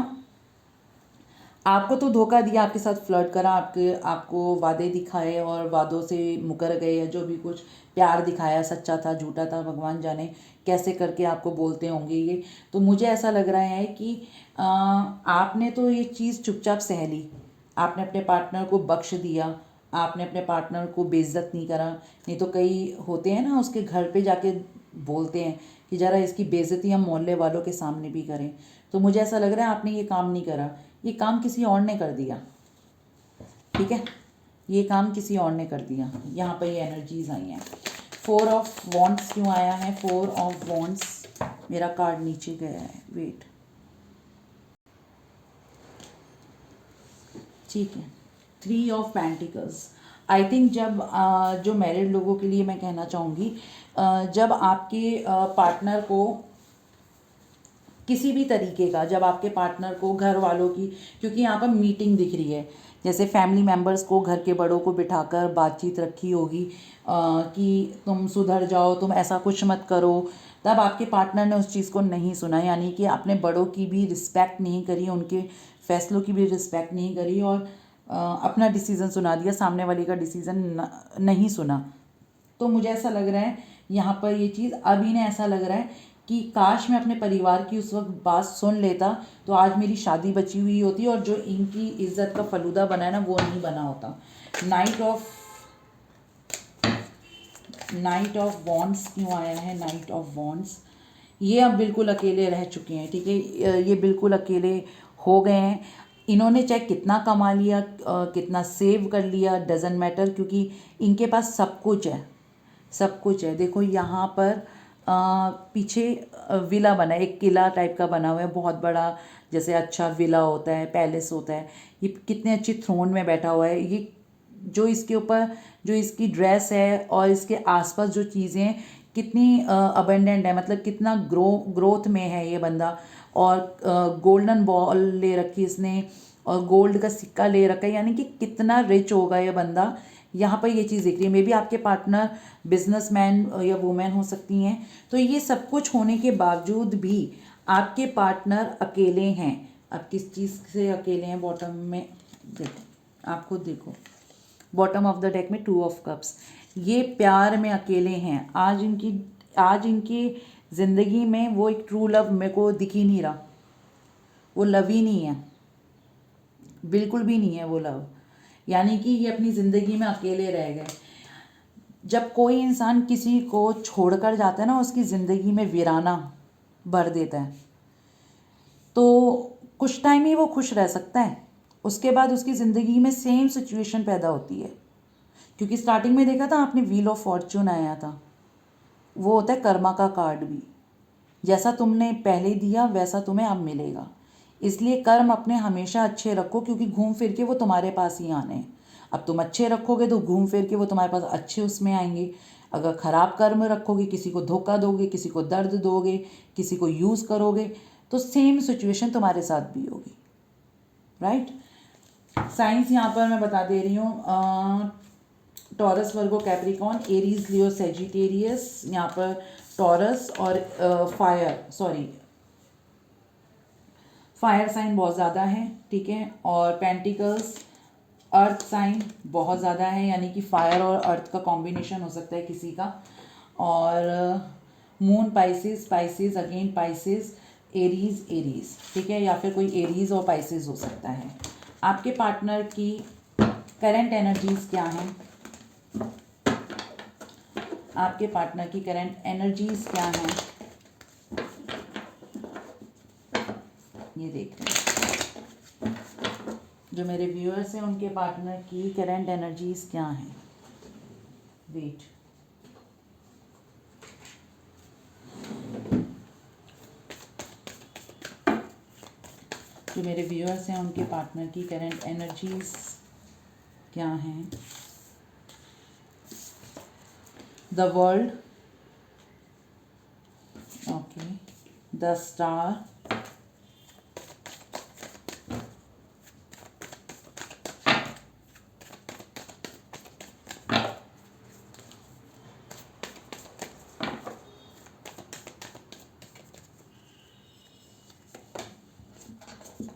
आपको तो धोखा दिया, आपके साथ फ्लर्ट करा, आपको वादे दिखाए और वादों से मुकर गए, या जो भी कुछ प्यार दिखाया सच्चा था झूठा था, भगवान जाने कैसे करके आपको बोलते होंगे ये। तो मुझे ऐसा लग रहा है कि आपने तो ये चीज़ चुपचाप सह ली, आपने अपने पार्टनर को बख्श दिया, आपने अपने पार्टनर को बेइज्जत नहीं करा। नहीं तो कई होते हैं ना, उसके घर पे जाके बोलते हैं कि ज़रा इसकी बेइज्जती हम मोहल्ले वालों के सामने भी करें। तो मुझे ऐसा लग रहा है आपने ये काम नहीं करा, ये काम किसी और ने कर दिया, ठीक है, ये काम किसी और ने कर दिया। यहाँ पर ये एनर्जीज आई हैं। 4 ऑफ वॉन्ड्स क्यों आया है, 4 ऑफ वॉन्ड्स, मेरा कार्ड नीचे गया है, वेट, ठीक है। 3 ऑफ पेंटिकल्स, आई थिंक जब जो मैरिड लोगों के लिए मैं कहना चाहूँगी, जब आपके पार्टनर को किसी भी तरीके का, जब आपके पार्टनर को घर वालों की, क्योंकि यहाँ पर मीटिंग दिख रही है, जैसे फैमिली मेम्बर्स को, घर के बड़ों को बिठाकर बातचीत रखी होगी कि तुम सुधर जाओ, तुम ऐसा कुछ मत करो, तब आपके पार्टनर ने उस चीज़ को नहीं सुना, यानी कि अपने बड़ों की भी रिस्पेक्ट नहीं करी, उनके फैसलों की भी रिस्पेक्ट नहीं करी, और अपना डिसीज़न सुना दिया, सामने वाले का डिसीज़न नहीं सुना। तो मुझे ऐसा लग रहा है यहाँ पर ये चीज़, अब इन्हें ऐसा लग रहा है कि काश मैं अपने परिवार की उस वक्त बात सुन लेता तो आज मेरी शादी बची हुई होती और जो इनकी इज्जत का फलूदा बना है ना वो नहीं बना होता। नाइट ऑफ वॉन्ड्स क्यों आया है? नाइट ऑफ वॉन्ड्स, ये अब बिल्कुल अकेले रह चुके हैं, ठीक है, ये बिल्कुल अकेले हो गए हैं। इन्होंने चाहे कितना कमा लिया, कितना सेव कर लिया, डजेंट मैटर, क्योंकि इनके पास सब कुछ है, सब कुछ है। देखो यहाँ पर पीछे विला बना है, एक किला टाइप का बना हुआ है बहुत बड़ा, जैसे अच्छा विला होता है, पैलेस होता है। ये कितने अच्छे थ्रोन में बैठा हुआ है। ये जो इसके ऊपर जो इसकी ड्रेस है और इसके आसपास जो चीज़ें हैं कितनी अबेंडेंट है, मतलब कितना ग्रोथ में है ये बंदा। और गोल्डन बॉल ले रखी इसने और गोल्ड का सिक्का ले रखा है, यानी कि कितना रिच होगा ये बंदा। यहाँ पर ये चीज़ दिख रही है। मे बी आपके पार्टनर बिजनेसमैन या वुमेन हो सकती हैं। तो ये सब कुछ होने के बावजूद भी आपके पार्टनर अकेले हैं। अब किस चीज़ से अकेले हैं? बॉटम में देखो, आप खुद देखो, बॉटम ऑफ द डेक में 2 ऑफ कप्स। ये प्यार में अकेले हैं। आज इनकी ज़िंदगी में वो एक ट्रू लव मेरे को दिख ही नहीं रहा। वो लव ही नहीं है, बिल्कुल भी नहीं है वो लव। यानी कि ये अपनी ज़िंदगी में अकेले रह गए। जब कोई इंसान किसी को छोड़कर जाता है ना, उसकी ज़िंदगी में वीराना भर देता है, तो कुछ टाइम ही वो खुश रह सकता है। उसके बाद उसकी ज़िंदगी में सेम सिचुएशन पैदा होती है। क्योंकि स्टार्टिंग में देखा था आपने, व्हील ऑफ फॉर्च्यून आया था, वो होता है कर्मा का कार्ड भी। जैसा तुमने पहले दिया वैसा तुम्हें अब मिलेगा। इसलिए कर्म अपने हमेशा अच्छे रखो, क्योंकि घूम फिर के वो तुम्हारे पास ही आने हैं। अब तुम अच्छे रखोगे तो घूम फिर के वो तुम्हारे पास अच्छे उसमें आएंगे। अगर ख़राब कर्म रखोगे, किसी को धोखा दोगे, किसी को दर्द दोगे, किसी को यूज़ करोगे, तो सेम सिचुएशन तुम्हारे साथ भी होगी, राइट। साइंस यहाँ पर मैं बता दे रही हूँ, taurus, Virgo, Capricorn, Aries, Leo, Sagittarius. यहाँ पर टॉरस और फायर साइन बहुत ज़्यादा है, ठीक है। और पेंटिकल्स, अर्थ साइन बहुत ज़्यादा है, यानी कि फायर और अर्थ का कॉम्बिनेशन हो सकता है किसी का। और moon Pisces again Pisces, Aries, ठीक है, या फिर कोई एरीज और पाइसिस हो सकता है। आपके पार्टनर की करंट एनर्जीज क्या हैं? आपके पार्टनर की करंट एनर्जीज क्या हैं? ये देखते हैं। जो मेरे व्यूअर्स हैं उनके पार्टनर की करंट एनर्जीज क्या हैं? वेट, जो मेरे व्यूअर्स हैं उनके पार्टनर की करंट एनर्जीज क्या हैं? The world, okay, the star,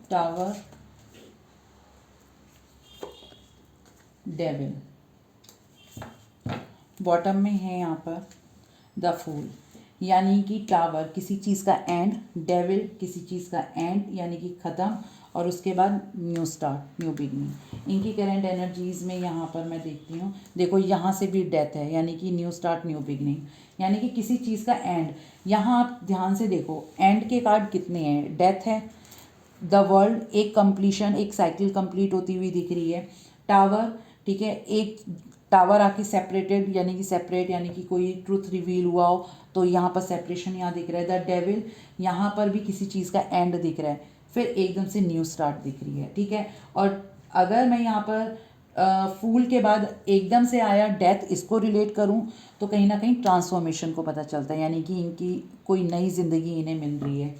tower, devil. Bottom में है यहाँ पर द फूल, यानी कि टावर किसी चीज़ का एंड, डेविल किसी चीज़ का एंड यानी कि ख़त्म, और उसके बाद न्यू स्टार्ट, न्यू बिगनिंग। इनकी करंट एनर्जीज़ में यहाँ पर मैं देखती हूँ, देखो यहाँ से भी डेथ है, यानी कि न्यू स्टार्ट, न्यू बिगनिंग, यानी कि किसी चीज़ का एंड। यहाँ आप ध्यान से देखो, एंड के कार्ड कितने हैं? डेथ है, द वर्ल्ड, एक कंप्लीशन, एक साइकिल कंप्लीट होती हुई दिख रही है। टावर, ठीक है, एक टावर आके सेपरेटेड, यानी कि सेपरेट, यानी कि कोई ट्रुथ रिवील हुआ हो, तो यहाँ पर सेपरेशन यहाँ दिख रहा है। द डेविल, यहाँ पर भी किसी चीज़ का एंड दिख रहा है, फिर एकदम से न्यू स्टार्ट दिख रही है, ठीक है। और अगर मैं यहाँ पर फूल के बाद एकदम से आया डेथ, इसको रिलेट करूँ तो कहीं ना कहीं ट्रांसफॉर्मेशन को पता चलता है, यानी कि इनकी कोई नई ज़िंदगी इन्हें मिल रही है।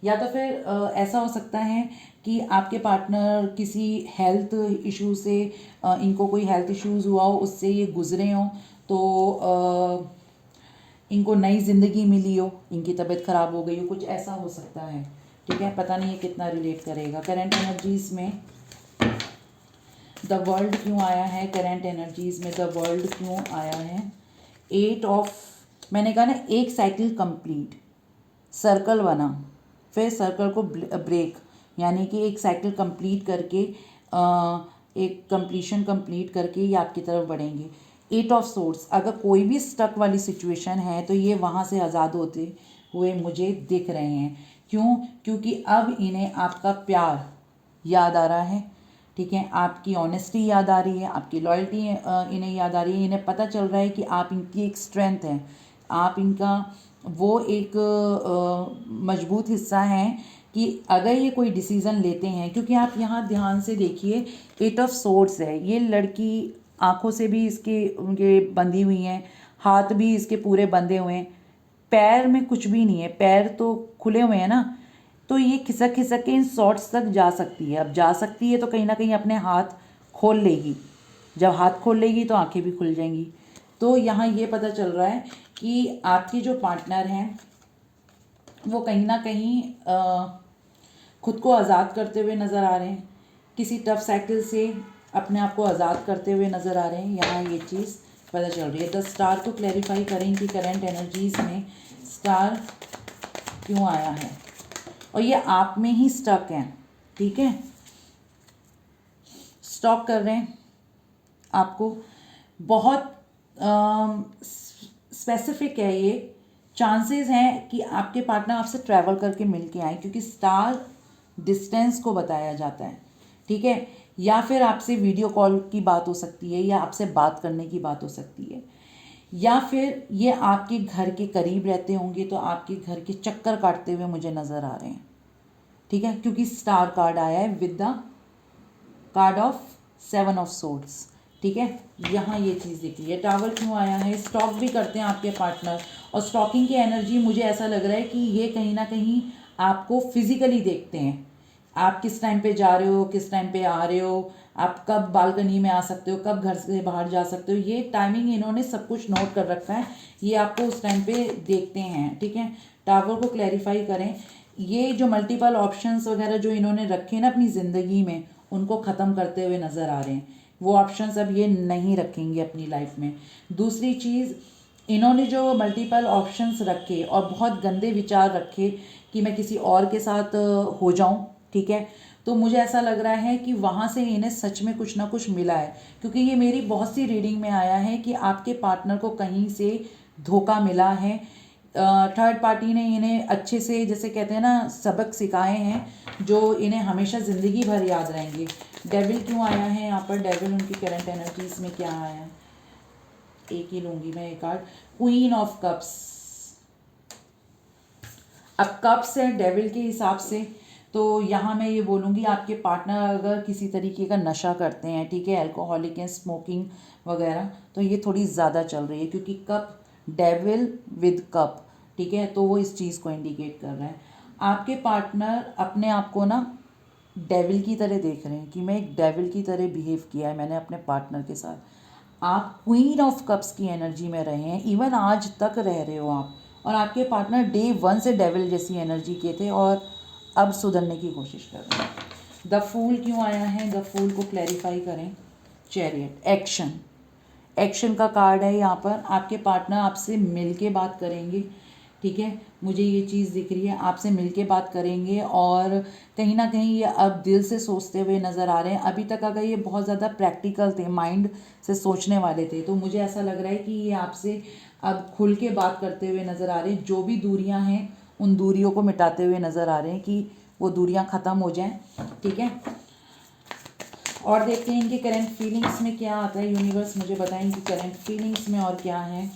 या तो फिर ऐसा हो सकता है कि आपके पार्टनर किसी हेल्थ इशू से, इनको कोई हेल्थ इश्यूज़ हुआ हो, उससे ये गुजरे हों, तो इनको नई ज़िंदगी मिली हो, इनकी तबीयत ख़राब हो गई हो, कुछ ऐसा हो सकता है, ठीक है। पता नहीं ये कितना रिलेट करेगा। करंट एनर्जीज़ में द वर्ल्ड क्यों आया है करंट एनर्जीज में, द वर्ल्ड क्यों आया है। 8 ऑफ, मैंने कहा ना एक साइकिल कंप्लीट, सर्कल बना, फिर सर्कल को ब्रेक, यानी कि एक साइकिल कंप्लीट करके एक कंप्लीशन कंप्लीट करके ये आपकी तरफ बढ़ेंगे। 8 ऑफ सोर्स, अगर कोई भी स्टक वाली सिचुएशन है तो ये वहाँ से आज़ाद होते हुए मुझे दिख रहे हैं। क्यों? क्योंकि अब इन्हें आपका प्यार याद आ रहा है, ठीक है, आपकी ऑनेस्टी याद आ रही है, आपकी लॉयल्टी इन्हें याद आ रही है। इन्हें पता चल रहा है कि आप इनकी एक स्ट्रेंथ हैं, आप इनका वो एक मजबूत हिस्सा हैं कि अगर ये कोई डिसीज़न लेते हैं, क्योंकि आप यहाँ ध्यान से देखिए 8 ऑफ सोर्ड्स है, ये लड़की आँखों से भी इसके उनके बंधी हुई हैं, हाथ भी इसके पूरे बंधे हुए हैं, पैर में कुछ भी नहीं है, पैर तो खुले हुए हैं ना, तो ये खिसक खिसक के इन शॉर्ट्स तक जा सकती है। अब जा सकती है तो कहीं ना कहीं अपने हाथ खोल लेगी, जब हाथ खोल लेगी तो आंखें भी खुल जाएंगी। तो यहाँ ये पता चल रहा है कि आपके जो पार्टनर हैं वो कहीं ना कहीं खुद को आज़ाद करते हुए नज़र आ रहे हैं, किसी टफ साइकिल से अपने आप को आज़ाद करते हुए नज़र आ रहे हैं। यहाँ ये चीज़ पता चल रही है। द स्टार को क्लैरिफाई करें कि करंट एनर्जीज़ में स्टार क्यों आया है, और ये आप में ही स्टक हैं, ठीक है, स्टॉक कर रहे हैं आपको, बहुत स्पेसिफिक है ये, चांसेस हैं कि आपके पार्टनर आपसे ट्रैवल करके मिल के आए, क्योंकि स्टार डिस्टेंस को बताया जाता है, ठीक है, या फिर आपसे वीडियो कॉल की बात हो सकती है, या आपसे बात करने की बात हो सकती है, या फिर ये आपके घर के करीब रहते होंगे तो आपके घर के चक्कर काटते हुए मुझे नज़र आ रहे हैं, ठीक है, क्योंकि स्टार कार्ड आया है with the card of 7 of swords, ठीक है। यहाँ ये चीज़ दिख रही है। टावर क्यों आया है, स्टॉक भी करते हैं आपके पार्टनर, और स्टॉकिंग की एनर्जी मुझे ऐसा लग रहा है कि ये कहीं ना कहीं आपको फिजिकली देखते हैं, आप किस टाइम पे जा रहे हो, किस टाइम पे आ रहे हो, आप कब बालकनी में आ सकते हो, कब घर से बाहर जा सकते हो, ये टाइमिंग इन्होंने सब कुछ नोट कर रखा है, ये आपको उस टाइम पे देखते हैं, ठीक है। टावर को क्लैरिफाई करें, ये जो मल्टीपल ऑप्शंस वगैरह जो इन्होंने रखे ना अपनी ज़िंदगी में, उनको ख़त्म करते हुए नज़र आ रहे हैं, वो ऑप्शंस अब ये नहीं रखेंगे अपनी लाइफ में। दूसरी चीज़, इन्होंने जो मल्टीपल ऑप्शंस रखे और बहुत गंदे विचार रखे कि मैं किसी और के साथ हो जाऊं, ठीक है, तो मुझे ऐसा लग रहा है कि वहाँ से इन्हें सच में कुछ ना कुछ मिला है, क्योंकि ये मेरी बहुत सी रीडिंग में आया है कि आपके पार्टनर को कहीं से धोखा मिला है, थर्ड पार्टी ने इन्हें अच्छे से, जैसे कहते हैं ना, सबक सिखाए हैं जो इन्हें हमेशा ज़िंदगी भर याद रहेंगे। डेविल क्यों आया है यहाँ पर, डेविल उनकी करंट एनर्जीज में क्या आया है, एक ही लूँगी मैं एक कार्ड, क्वीन ऑफ कप्स। अब कप्स है डेविल के हिसाब से, तो यहाँ मैं ये बोलूँगी आपके पार्टनर अगर किसी तरीके का नशा करते हैं, ठीक है, अल्कोहलिक है, स्मोकिंग वगैरह, तो ये थोड़ी ज़्यादा चल रही है, क्योंकि कप, डेविल विद कप, ठीक है, तो वो इस चीज़ को इंडिकेट कर रहा है। आपके पार्टनर अपने आप को ना डेविल की तरह देख रहे हैं कि मैं एक डेविल की तरह बिहेव किया है मैंने अपने पार्टनर के साथ। आप क्वीन ऑफ कप्स की एनर्जी में रहे हैं, इवन आज तक रह रहे हो आप, और आपके पार्टनर डे 1 से डेविल जैसी एनर्जी के थे और अब सुधरने की कोशिश कर रहे हैं। द फूल क्यों आया है, द फूल को क्लैरिफाई करें। चैरियट, एक्शन, एक्शन का कार्ड है यहाँ पर। आपके पार्टनर आपसे मिल के बात करेंगे, ठीक है, मुझे ये चीज़ दिख रही है, आपसे मिल के बात करेंगे, और कहीं ना कहीं ये अब दिल से सोचते हुए नज़र आ रहे हैं। अभी तक अगर ये बहुत ज़्यादा प्रैक्टिकल थे, माइंड से सोचने वाले थे, तो मुझे ऐसा लग रहा है कि ये आपसे अब खुल के बात करते हुए नज़र आ रहे हैं। जो भी दूरियां हैं उन दूरियों को मिटाते हुए नज़र आ रहे हैं कि वो दूरियां ख़त्म हो जाएं, ठीक है। और देखते हैं इनके करंट फीलिंग्स में क्या आता है। यूनिवर्स मुझे बताएं कि करंट फीलिंग्स में और क्या है।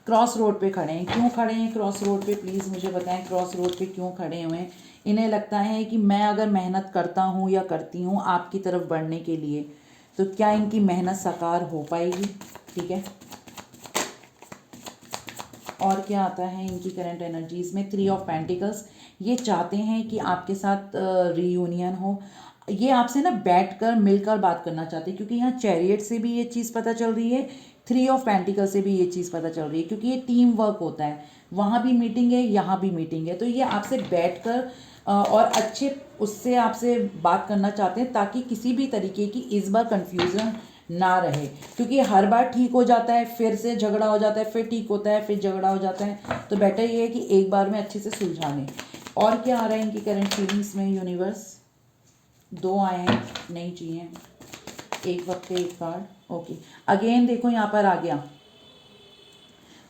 क्रॉस रोड पे खड़े हैं, क्यों खड़े हैं क्रॉस रोड पे, प्लीज़ मुझे बताएं क्रॉस रोड पे क्यों खड़े हुए हैं। इन्हें लगता है कि मैं अगर मेहनत करता हूँ या करती हूँ आपकी तरफ बढ़ने के लिए, तो क्या इनकी मेहनत साकार हो पाएगी, ठीक है। और क्या आता है इनकी करंट एनर्जीज़ में। 3 ऑफ पेंटिकल्स, ये चाहते हैं कि आपके साथ रीयूनियन हो, ये आपसे ना बैठकर मिलकर बात करना चाहते हैं, क्योंकि यहाँ चैरियट से भी ये चीज़ पता चल रही है 3 ऑफ पेंटिकल से भी ये चीज़ पता चल रही है, क्योंकि ये टीम वर्क होता है, वहाँ भी मीटिंग है, यहाँ भी मीटिंग है। तो ये आपसे बैठकर और अच्छे उससे आपसे बात करना चाहते हैं, ताकि किसी भी तरीके की इस बार कन्फ्यूज़न ना रहे, क्योंकि हर बार ठीक हो जाता है, फिर से झगड़ा हो जाता है, फिर ठीक होता है, फिर झगड़ा हो जाता है। तो बेटर ये है कि एक बार में अच्छे से सुलझा लें। और क्या आ रहा है इनकी करंट फीलिंग्स में यूनिवर्स? 2 आए हैं, नहीं चाहिए, एक वक्त पे एक कार्ड। ओके, अगेन देखो यहाँ पर आ गया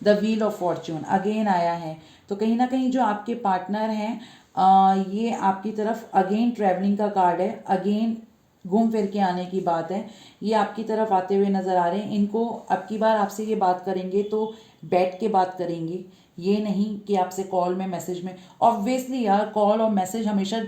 the wheel of Fortune, again आया है। तो कहीं ना कहीं जो आपके पार्टनर हैं ये आपकी तरफ अगेन ट्रैवलिंग का कार्ड है, अगेन घूम फिर के आने की बात है। ये आपकी तरफ आते हुए नज़र आ रहे हैं। इनको अब की बार आपसे ये बात करेंगे तो बैठ के बात करेंगे, ये नहीं कि आपसे कॉल में मैसेज में। ऑब्वियसली यार कॉल और मैसेज हमेशा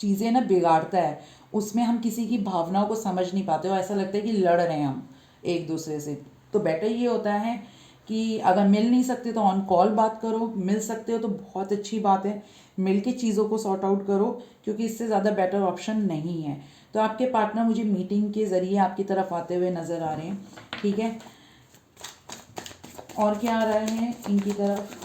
चीज़ें ना बिगाड़ता है, उसमें हम किसी की भावनाओं को समझ नहीं पाते और ऐसा लगता है कि लड़ रहे हैं हम एक दूसरे से। तो बेटर ये होता है कि अगर मिल नहीं सकते तो ऑन कॉल बात करो, मिल सकते हो तो बहुत अच्छी बात है, मिल के चीज़ों को सॉर्ट आउट करो, क्योंकि इससे ज़्यादा बेटर ऑप्शन नहीं है। तो आपके पार्टनर मुझे मीटिंग के ज़रिए आपकी तरफ आते हुए नज़र आ रहे हैं, ठीक है। और क्या आ रहा है इनकी तरफ,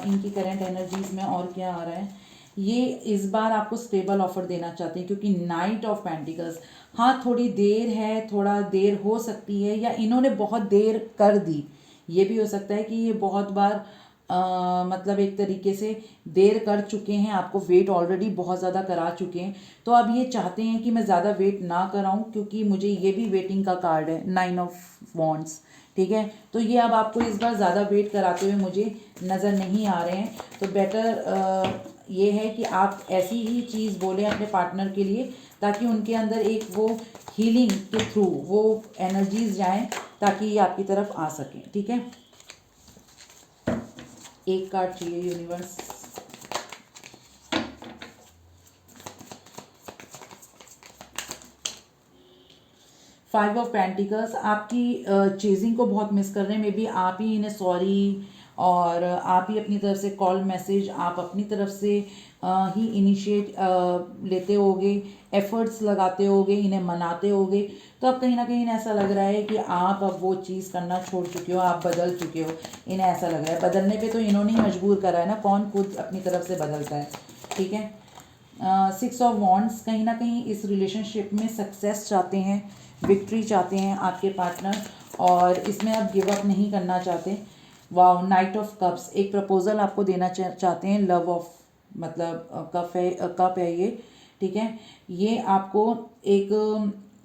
इनकी करंट एनर्जीज में और क्या आ रहा है? ये इस बार आपको स्टेबल ऑफर देना चाहते हैं, क्योंकि नाइट ऑफ पेंटिकल्स, हाँ थोड़ी देर है, थोड़ा देर हो सकती है, या इन्होंने बहुत देर कर दी, ये भी हो सकता है कि ये बहुत बार मतलब एक तरीके से देर कर चुके हैं, आपको वेट ऑलरेडी बहुत ज़्यादा करा चुके हैं। तो अब ये चाहते हैं कि मैं ज़्यादा वेट ना कराऊं, क्योंकि मुझे ये भी वेटिंग का कार्ड है, 9 ऑफ वॉन्ड्स, ठीक है। तो ये अब आपको इस बार ज़्यादा वेट कराते हुए मुझे नज़र नहीं आ रहे हैं। तो बेटर ये है कि आप ऐसी ही चीज़ बोलें अपने पार्टनर के लिए, ताकि उनके अंदर एक वो हीलिंग के थ्रू वो एनर्जीज जाएं, ताकि ये आपकी तरफ आ सकें, ठीक है। एक कार्ड चाहिए यूनिवर्स। फाइव ऑफ पेंटिकल्स, आपकी चेजिंग को बहुत मिस कर रहे हैं, मे बी आप ही इन्हें सॉरी और आप ही अपनी तरफ से कॉल मैसेज, आप अपनी तरफ से ही इनिशिएट लेते होगे, एफर्ट्स लगाते होगे, इन्हें मनाते होगे। तो अब कहीं ना कहीं इन्हें ऐसा लग रहा है कि आप अब वो चीज़ करना छोड़ चुके हो, आप बदल चुके हो। इन्हें ऐसा लग रहा है, बदलने पे तो इन्होंने ही मजबूर करा है ना, कौन खुद अपनी तरफ से बदलता है, ठीक है। 6 ऑफ वॉन्ड्स, कहीं ना कहीं इस रिलेशनशिप में सक्सेस चाहते हैं, विक्ट्री चाहते हैं आपके पार्टनर, और इसमें अब गिव अप नहीं करना चाहते। वाओ, नाइट ऑफ कप्स, एक प्रपोजल आपको देना चाहते हैं, लव ऑफ मतलब कप है ये, ठीक है। ये आपको एक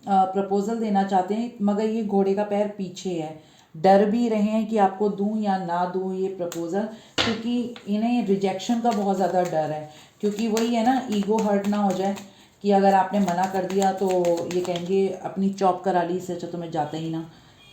प्रपोजल देना चाहते हैं, मगर ये घोड़े का पैर पीछे है, डर भी रहे हैं कि आपको दूं या ना दूं ये प्रपोजल, क्योंकि इन्हें रिजेक्शन का बहुत ज़्यादा डर है, क्योंकि वही है ना, ईगो हर्ट ना हो जाए कि अगर आपने मना कर दिया तो ये कहेंगे अपनी चॉप करा ली, इससे अच्छा तो मैं जाता ही ना।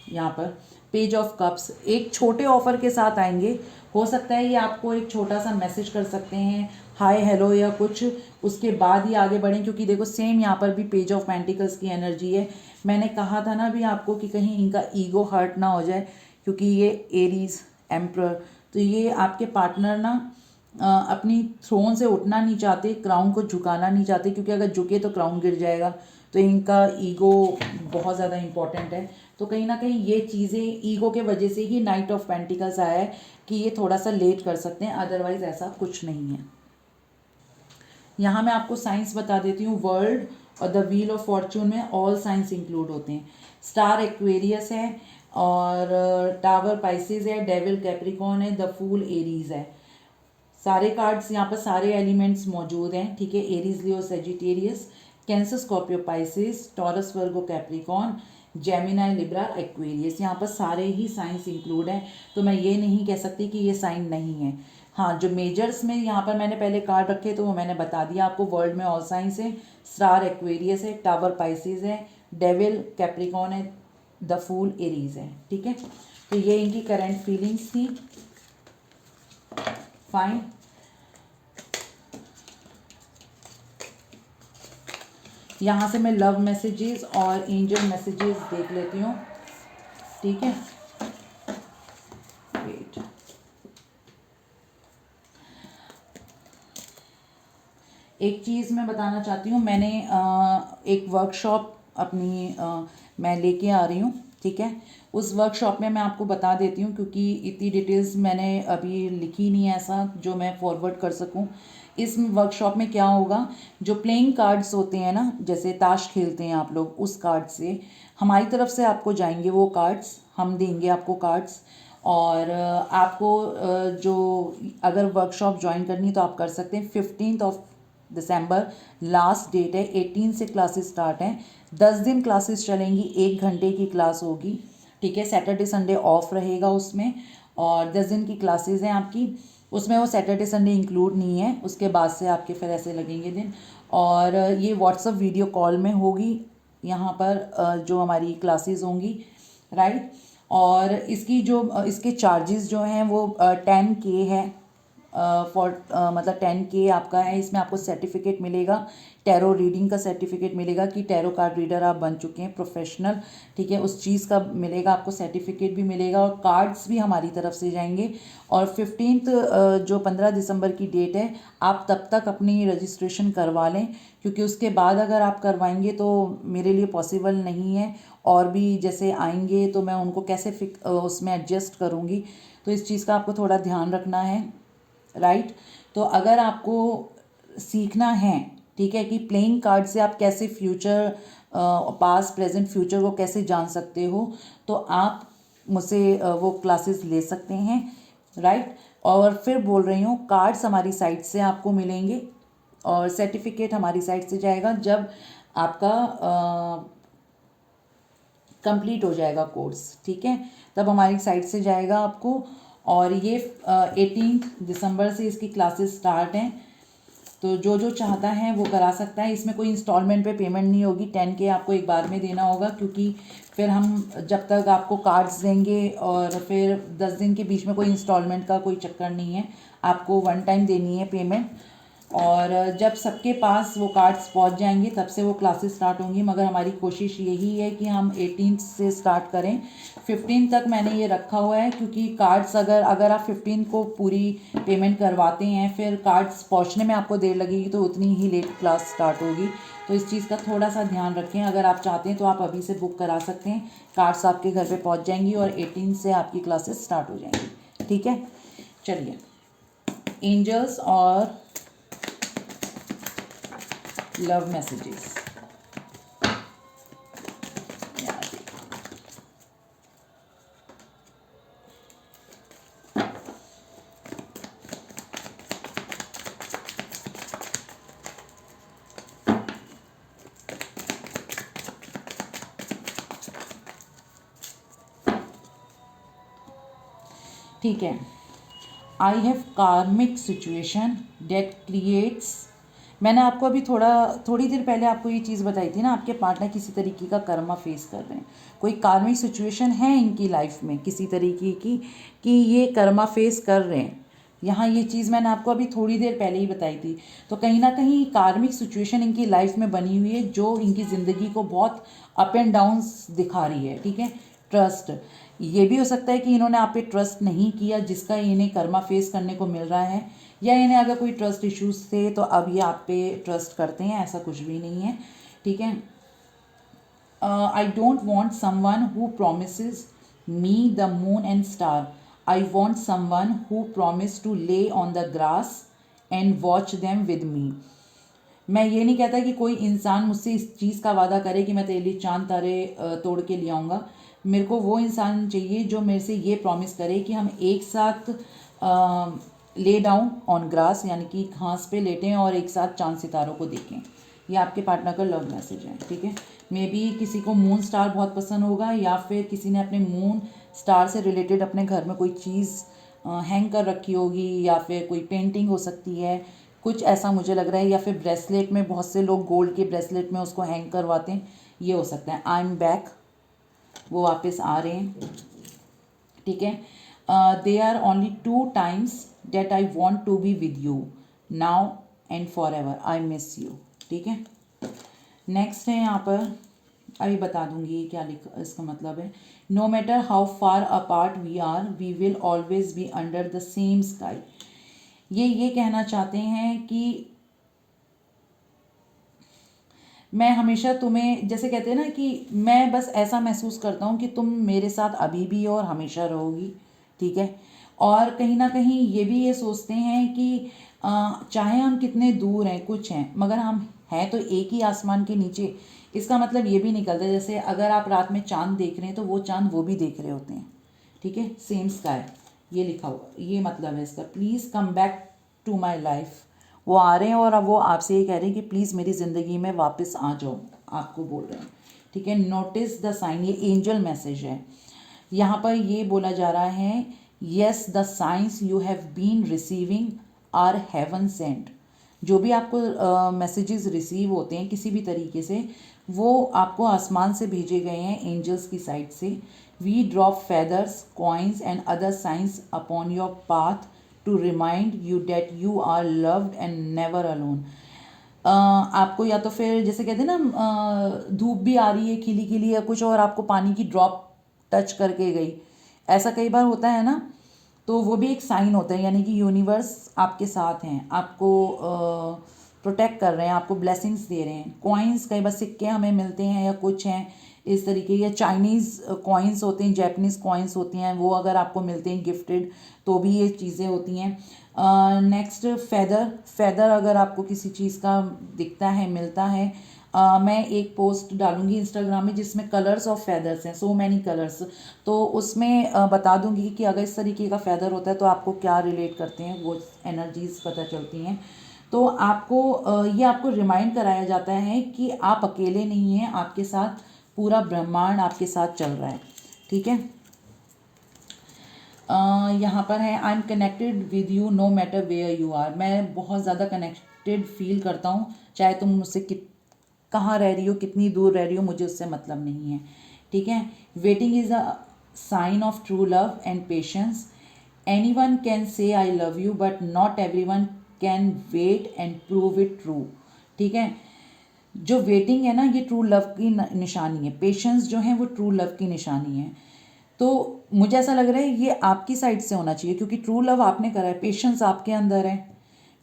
यहाँ पर पेज ऑफ कप्स, एक छोटे ऑफर के साथ आएंगे, हो सकता है ये आपको एक छोटा सा मैसेज कर सकते हैं, हाय हेलो या कुछ, उसके बाद ही आगे बढ़ें, क्योंकि देखो सेम यहाँ पर भी पेज ऑफ पेंटिकल्स की एनर्जी है। मैंने कहा था ना भी आपको कि कहीं इनका ईगो हर्ट ना हो जाए, क्योंकि ये एरीज एम्परर, तो ये आपके पार्टनर ना अपनी थ्रोन से उठना नहीं चाहते, क्राउन को झुकाना नहीं चाहते, क्योंकि अगर झुके तो क्राउन गिर जाएगा। तो इनका ईगो बहुत ज़्यादा इम्पॉर्टेंट है। तो कहीं ना कहीं ये चीज़ें ईगो के वजह से ही नाइट ऑफ पेंटिकल्स आया है कि ये थोड़ा सा लेट कर सकते हैं, अदरवाइज ऐसा कुछ नहीं है। यहाँ मैं आपको साइंस बता देती हूँ, वर्ल्ड और द व्हील ऑफ फॉर्चून में ऑल साइंस इंक्लूड होते हैं। स्टार एक्वेरियस है, और टावर पाइसेस है, डेविल कैप्रिकॉन है, द फूल एरीज है। सारे कार्ड्स यहाँ पर सारे एलिमेंट्स मौजूद हैं, ठीक है। Aries, Leo, Sagittarius, Cancer, Scorpio, Pisces, Taurus, Virgo, Capricorn, Gemini, Libra, Aquarius, यहाँ पर सारे ही साइंस इंक्लूड हैं। तो मैं ये नहीं कह सकती कि ये साइन नहीं है। हाँ, जो मेजर्स में यहाँ पर मैंने पहले कार्ड रखे तो वो मैंने बता दिया आपको। वर्ल्ड में ऑल साइंस है, स्टार एक्वेरियस है, टावर पाइसेस है, डेविल कैप्रिकॉन है, द फूल एरीज है, ठीक है। तो ये इनकी करंट फीलिंग्स थी। फाइन, यहाँ से मैं लव मैसेजेस और एंजल मैसेजेस देख लेती हूँ, ठीक है। वेट, एक चीज़ मैं बताना चाहती हूँ, मैंने एक वर्कशॉप अपनी मैं लेके आ रही हूँ, ठीक है। उस वर्कशॉप में मैं आपको बता देती हूँ, क्योंकि इतनी डिटेल्स मैंने अभी लिखी नहीं है ऐसा जो मैं फॉरवर्ड कर सकूँ। इस वर्कशॉप में क्या होगा, जो प्लेइंग कार्ड्स होते हैं ना, जैसे ताश खेलते हैं आप लोग, उस कार्ड से हमारी तरफ से आपको जाएंगे वो कार्ड्स, हम देंगे आपको कार्ड्स। और आपको जो अगर वर्कशॉप ज्वाइन करनी तो आप कर सकते हैं। 15 दिसंबर लास्ट डेट है, 18 से क्लासेस स्टार्ट हैं। 10 दिन क्लासेस चलेंगी, 1 घंटे की क्लास होगी, ठीक है। सैटरडे संडे ऑफ रहेगा उसमें, और 10 दिन की क्लासेस हैं आपकी। उसमें वो सैटरडे संडे इंक्लूड नहीं है, उसके बाद से आपके फिर ऐसे लगेंगे दिन। और ये व्हाट्सअप वीडियो कॉल में होगी यहाँ पर जो हमारी क्लासेस होंगी, राइट। और इसकी जो इसके चार्जेस जो हैं वो 10K है, मतलब 10K आपका है। इसमें आपको सर्टिफिकेट मिलेगा, टैरो रीडिंग का सर्टिफिकेट मिलेगा कि टैरो कार्ड रीडर आप बन चुके हैं प्रोफेशनल, ठीक है। उस चीज़ का मिलेगा आपको, सर्टिफिकेट भी मिलेगा, और कार्ड्स भी हमारी तरफ से जाएंगे। और 15 जो 15 दिसंबर की डेट है, आप तब तक अपनी रजिस्ट्रेशन करवा लें, क्योंकि उसके बाद अगर आप करवाएंगे तो मेरे लिए पॉसिबल नहीं है। और भी जैसे आएंगे तो मैं उनको कैसे उसमें एडजस्ट करूँगी, तो इस चीज़ का आपको थोड़ा ध्यान रखना है, राइट। तो अगर आपको सीखना है, ठीक है, कि प्लेइंग कार्ड से आप कैसे फ्यूचर, पास्ट प्रेजेंट फ्यूचर को कैसे जान सकते हो, तो आप मुझसे वो क्लासेस ले सकते हैं, राइट। और फिर बोल रही हूँ, कार्ड्स हमारी साइट से आपको मिलेंगे और सर्टिफिकेट हमारी साइट से जाएगा जब आपका कंप्लीट हो जाएगा कोर्स, ठीक है, तब हमारी साइट से जाएगा आपको। और ये 18 दिसंबर से इसकी क्लासेस स्टार्ट हैं, तो जो जो चाहता है वो करा सकता है। इसमें कोई इंस्टॉलमेंट पे पेमेंट नहीं होगी, 10K आपको एक बार में देना होगा, क्योंकि फिर हम जब तक आपको कार्ड्स देंगे और फिर 10 दिन के बीच में कोई इंस्टॉलमेंट का कोई चक्कर नहीं है, आपको वन टाइम देनी है पेमेंट। और जब सबके पास वो कार्ड्स पहुंच जाएंगे तब से वो क्लासेस स्टार्ट होंगी, मगर हमारी कोशिश यही है कि हम 18 से स्टार्ट करें। 15 तक मैंने ये रखा हुआ है, क्योंकि कार्ड्स अगर आप 15 को पूरी पेमेंट करवाते हैं, फिर कार्ड्स पहुंचने में आपको देर लगेगी तो उतनी ही लेट क्लास स्टार्ट होगी। तो इस चीज़ का थोड़ा सा ध्यान रखें। अगर आप चाहते हैं तो आप अभी से बुक करा सकते हैं, कार्ड्स आपके घर पर पहुँच जाएंगी और 18 से आपकी क्लासेस स्टार्ट हो जाएंगी, ठीक है। चलिए, एंजल्स और लव मैसेजेस, ठीक है। आई हैव कार्मिक सिचुएशन डेट क्रिएट्स, मैंने आपको अभी थोड़ी देर पहले आपको ये चीज़ बताई थी ना, आपके पार्टनर किसी तरीके का कर्मा फेस कर रहे हैं, कोई कार्मिक सिचुएशन है इनकी लाइफ में किसी तरीके की, कि ये कर्मा फेस कर रहे हैं। यहाँ ये चीज़ मैंने आपको अभी थोड़ी देर पहले ही बताई थी। तो कहीं ना कहीं कार्मिक सिचुएशन इनकी लाइफ में बनी हुई है, जो इनकी ज़िंदगी को बहुत अप एंड डाउन्स दिखा रही है, ठीक है। ट्रस्ट, ये भी हो सकता है कि इन्होंने आप पे ट्रस्ट नहीं किया, जिसका इन्हें कर्मा फेस करने को मिल रहा है, या इन्हें अगर कोई ट्रस्ट इश्यूज थे तो अब ये आप पे ट्रस्ट करते हैं, ऐसा कुछ भी नहीं है, ठीक है। I don't want someone who promises me the moon and star, I want someone who promise to lay on the grass and watch them with me. मैं ये नहीं कहता कि कोई इंसान मुझसे इस चीज़ का वादा करे कि मैं तेरे लिए चांद तारे तोड़ के ले आऊँगा। मेरे को वो इंसान चाहिए जो मेरे से ये प्रॉमिस करे कि हम एक साथ ले डाउन ऑन ग्रास, यानी कि घास पे लेटें और एक साथ चांद सितारों को देखें। ये आपके पार्टनर का लव मैसेज है, ठीक है। मे बी किसी को मून स्टार बहुत पसंद होगा, या फिर किसी ने अपने मून स्टार से रिलेटेड अपने घर में कोई चीज़ हैंग कर रखी होगी, या फिर कोई पेंटिंग हो सकती है, कुछ ऐसा मुझे लग रहा है। या फिर ब्रेसलेट में, बहुत से लोग गोल्ड के ब्रेसलेट में उसको हैंग करवाते हैं, ये हो सकता है। आई एम बैक, वो वापस आ रहे हैं, ठीक है। They are only 2 times that I want to be with you now and forever, I miss you, ठीक है। नेक्स्ट है यहाँ पर, अभी बता दूंगी क्या लिखा इसका मतलब है। No matter how far apart we are, we will always be under the same sky. ये कहना चाहते हैं कि मैं हमेशा तुम्हें, जैसे कहते हैं ना कि मैं बस ऐसा महसूस करता हूँ कि तुम मेरे साथ अभी भी और हमेशा रहोगी, ठीक है। और कहीं ना कहीं ये भी ये सोचते हैं कि चाहे हम कितने दूर हैं, कुछ हैं, मगर हम हैं तो एक ही आसमान के नीचे। इसका मतलब ये भी निकलता है जैसे अगर आप रात में चांद देख रहे हैं तो वो चांद वो भी देख रहे होते हैं, ठीक है। सेम स्काई, ये लिखा हुआ, ये मतलब है इसका। Please come back to my life. वो आ रहे हैं और अब वो आपसे ये कह रहे हैं कि प्लीज़ मेरी ज़िंदगी में वापस आ जाओ, आपको बोल रहे हैं, ठीक है। नोटिस द साइन, ये एंजल मैसेज है। यहाँ पर ये बोला जा रहा है, yes the signs you have been receiving are heaven sent. जो भी आपको मैसेजेस रिसीव होते हैं किसी भी तरीके से, वो आपको आसमान से भेजे गए हैं, एंजल्स की साइड से। We drop feathers, coins and other signs upon your path to remind you that you are loved and never alone. आपको या तो फिर जैसे कहते हैं ना, धूप भी आ रही है खिली खिली या कुछ, और आपको पानी की ड्रॉप टच करके गई, ऐसा कई बार होता है ना, तो वो भी एक साइन होता है, यानी कि यूनिवर्स आपके साथ हैं, आपको प्रोटेक्ट कर रहे हैं, आपको ब्लेसिंग्स दे रहे हैं। कॉइन्स, कई बार सिक्के हमें मिलते हैं या कुछ हैं इस तरीके, या चाइनीज़ कॉइन्स होते हैं, जैपनीज़ कॉइन्स होती हैं, वो अगर आपको मिलते हैं गिफ्टेड तो भी ये चीज़ें होती हैं। नेक्स्ट फेदर अगर आपको किसी चीज़ का दिखता है, मिलता है, मैं एक पोस्ट डालूंगी इंस्टाग्राम में जिसमें कलर्स ऑफ फेदर्स हैं, सो मैनी कलर्स, तो उसमें बता दूंगी कि अगर इस तरीके का फेदर होता है तो आपको क्या रिलेट करते हैं, वो एनर्जीज पता चलती हैं। तो आपको ये आपको रिमाइंड कराया जाता है कि आप अकेले नहीं हैं, आपके साथ पूरा ब्रह्मांड आपके साथ चल रहा है, ठीक है। यहाँ पर है, I am connected with you no matter where you are. मैं बहुत ज़्यादा कनेक्टेड फील करता हूँ, चाहे तुम मुझसे कहाँ रह रही हो, कितनी दूर रह रही हो, मुझे उससे मतलब नहीं है, ठीक है। Waiting is a sign of true love and patience. Anyone can say I love you but not everyone can wait and prove it true, ठीक है। जो वेटिंग है ना, ये ट्रू लव की निशानी है। पेशेंस जो है वो ट्रू लव की निशानी है। तो मुझे ऐसा लग रहा है ये आपकी साइड से होना चाहिए, क्योंकि ट्रू लव आपने करा है, पेशेंस आपके अंदर है,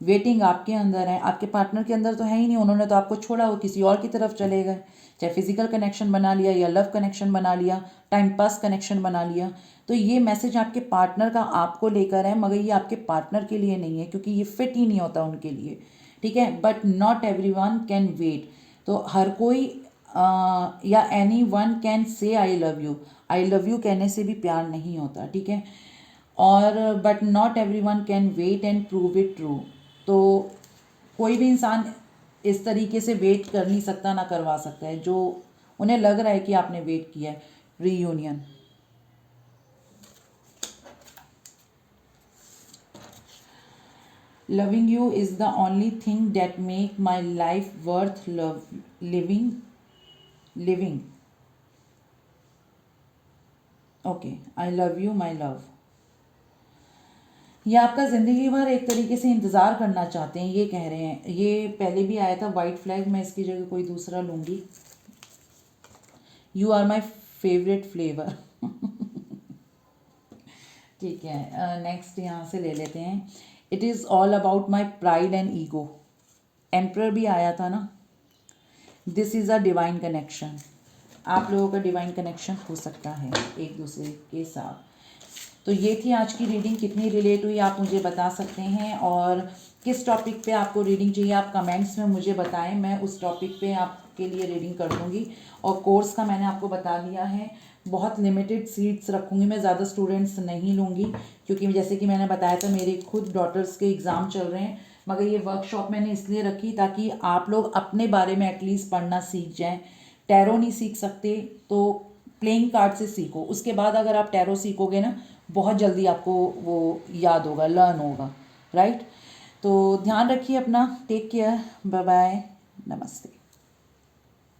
वेटिंग आपके अंदर है, आपके पार्टनर के अंदर तो है ही नहीं, उन्होंने तो आपको छोड़ा, वो किसी और की तरफ चले गए, चाहे फिजिकल कनेक्शन बना लिया या लव कनेक्शन बना लिया, टाइम पास कनेक्शन बना लिया। तो ये मैसेज आपके पार्टनर का आपको लेकर है, मगर ये आपके पार्टनर के लिए नहीं है, क्योंकि ये फिट ही नहीं होता उनके लिए, ठीक है। But not everyone can wait, तो हर कोई या any one can say I love you कहने से भी प्यार नहीं होता, ठीक है। और but not everyone can wait and prove it true, तो कोई भी इंसान इस तरीके से वेट कर नहीं सकता, ना करवा सकता है, जो उन्हें लग रहा है कि आपने वेट किया है, reunion. Loving you is the only thing date make my life worth living okay, I love you my love. ये आपका ज़िंदगी भर एक तरीके से इंतज़ार करना चाहते हैं, ये कह रहे हैं। ये पहले भी आया था वाइट फ्लैग, मैं इसकी जगह कोई दूसरा लूँगी। You are my favourite flavour ठीक है। नेक्स्ट यहाँ से ले लेते हैं, it is all about my pride and ego. Emperor भी आया था ना। This is a divine connection, आप लोगों का डिवाइन कनेक्शन हो सकता है एक दूसरे के साथ। तो ये थी आज की रीडिंग, कितनी रिलेट हुई आप मुझे बता सकते हैं, और किस टॉपिक पे आपको रीडिंग चाहिए आप कमेंट्स में मुझे बताएं, मैं उस टॉपिक पे आपके लिए रीडिंग कर दूँगी। और कोर्स का मैंने आपको बता दिया है, बहुत लिमिटेड सीट्स रखूँगी मैं, ज़्यादा स्टूडेंट्स नहीं लूँगी, क्योंकि जैसे कि मैंने बताया था मेरे खुद डॉटर्स के एग्ज़ाम चल रहे हैं। मगर ये वर्कशॉप मैंने इसलिए रखी ताकि आप लोग अपने बारे में एटलीस्ट पढ़ना सीख जाएँ। टैरो नहीं सीख सकते तो प्लेइंग कार्ड से सीखो, उसके बाद अगर आप टैरो सीखोगे ना, बहुत जल्दी आपको वो याद होगा, लर्न होगा, राइट। तो ध्यान रखिए अपना, टेक केयर, बाय बाय, नमस्ते।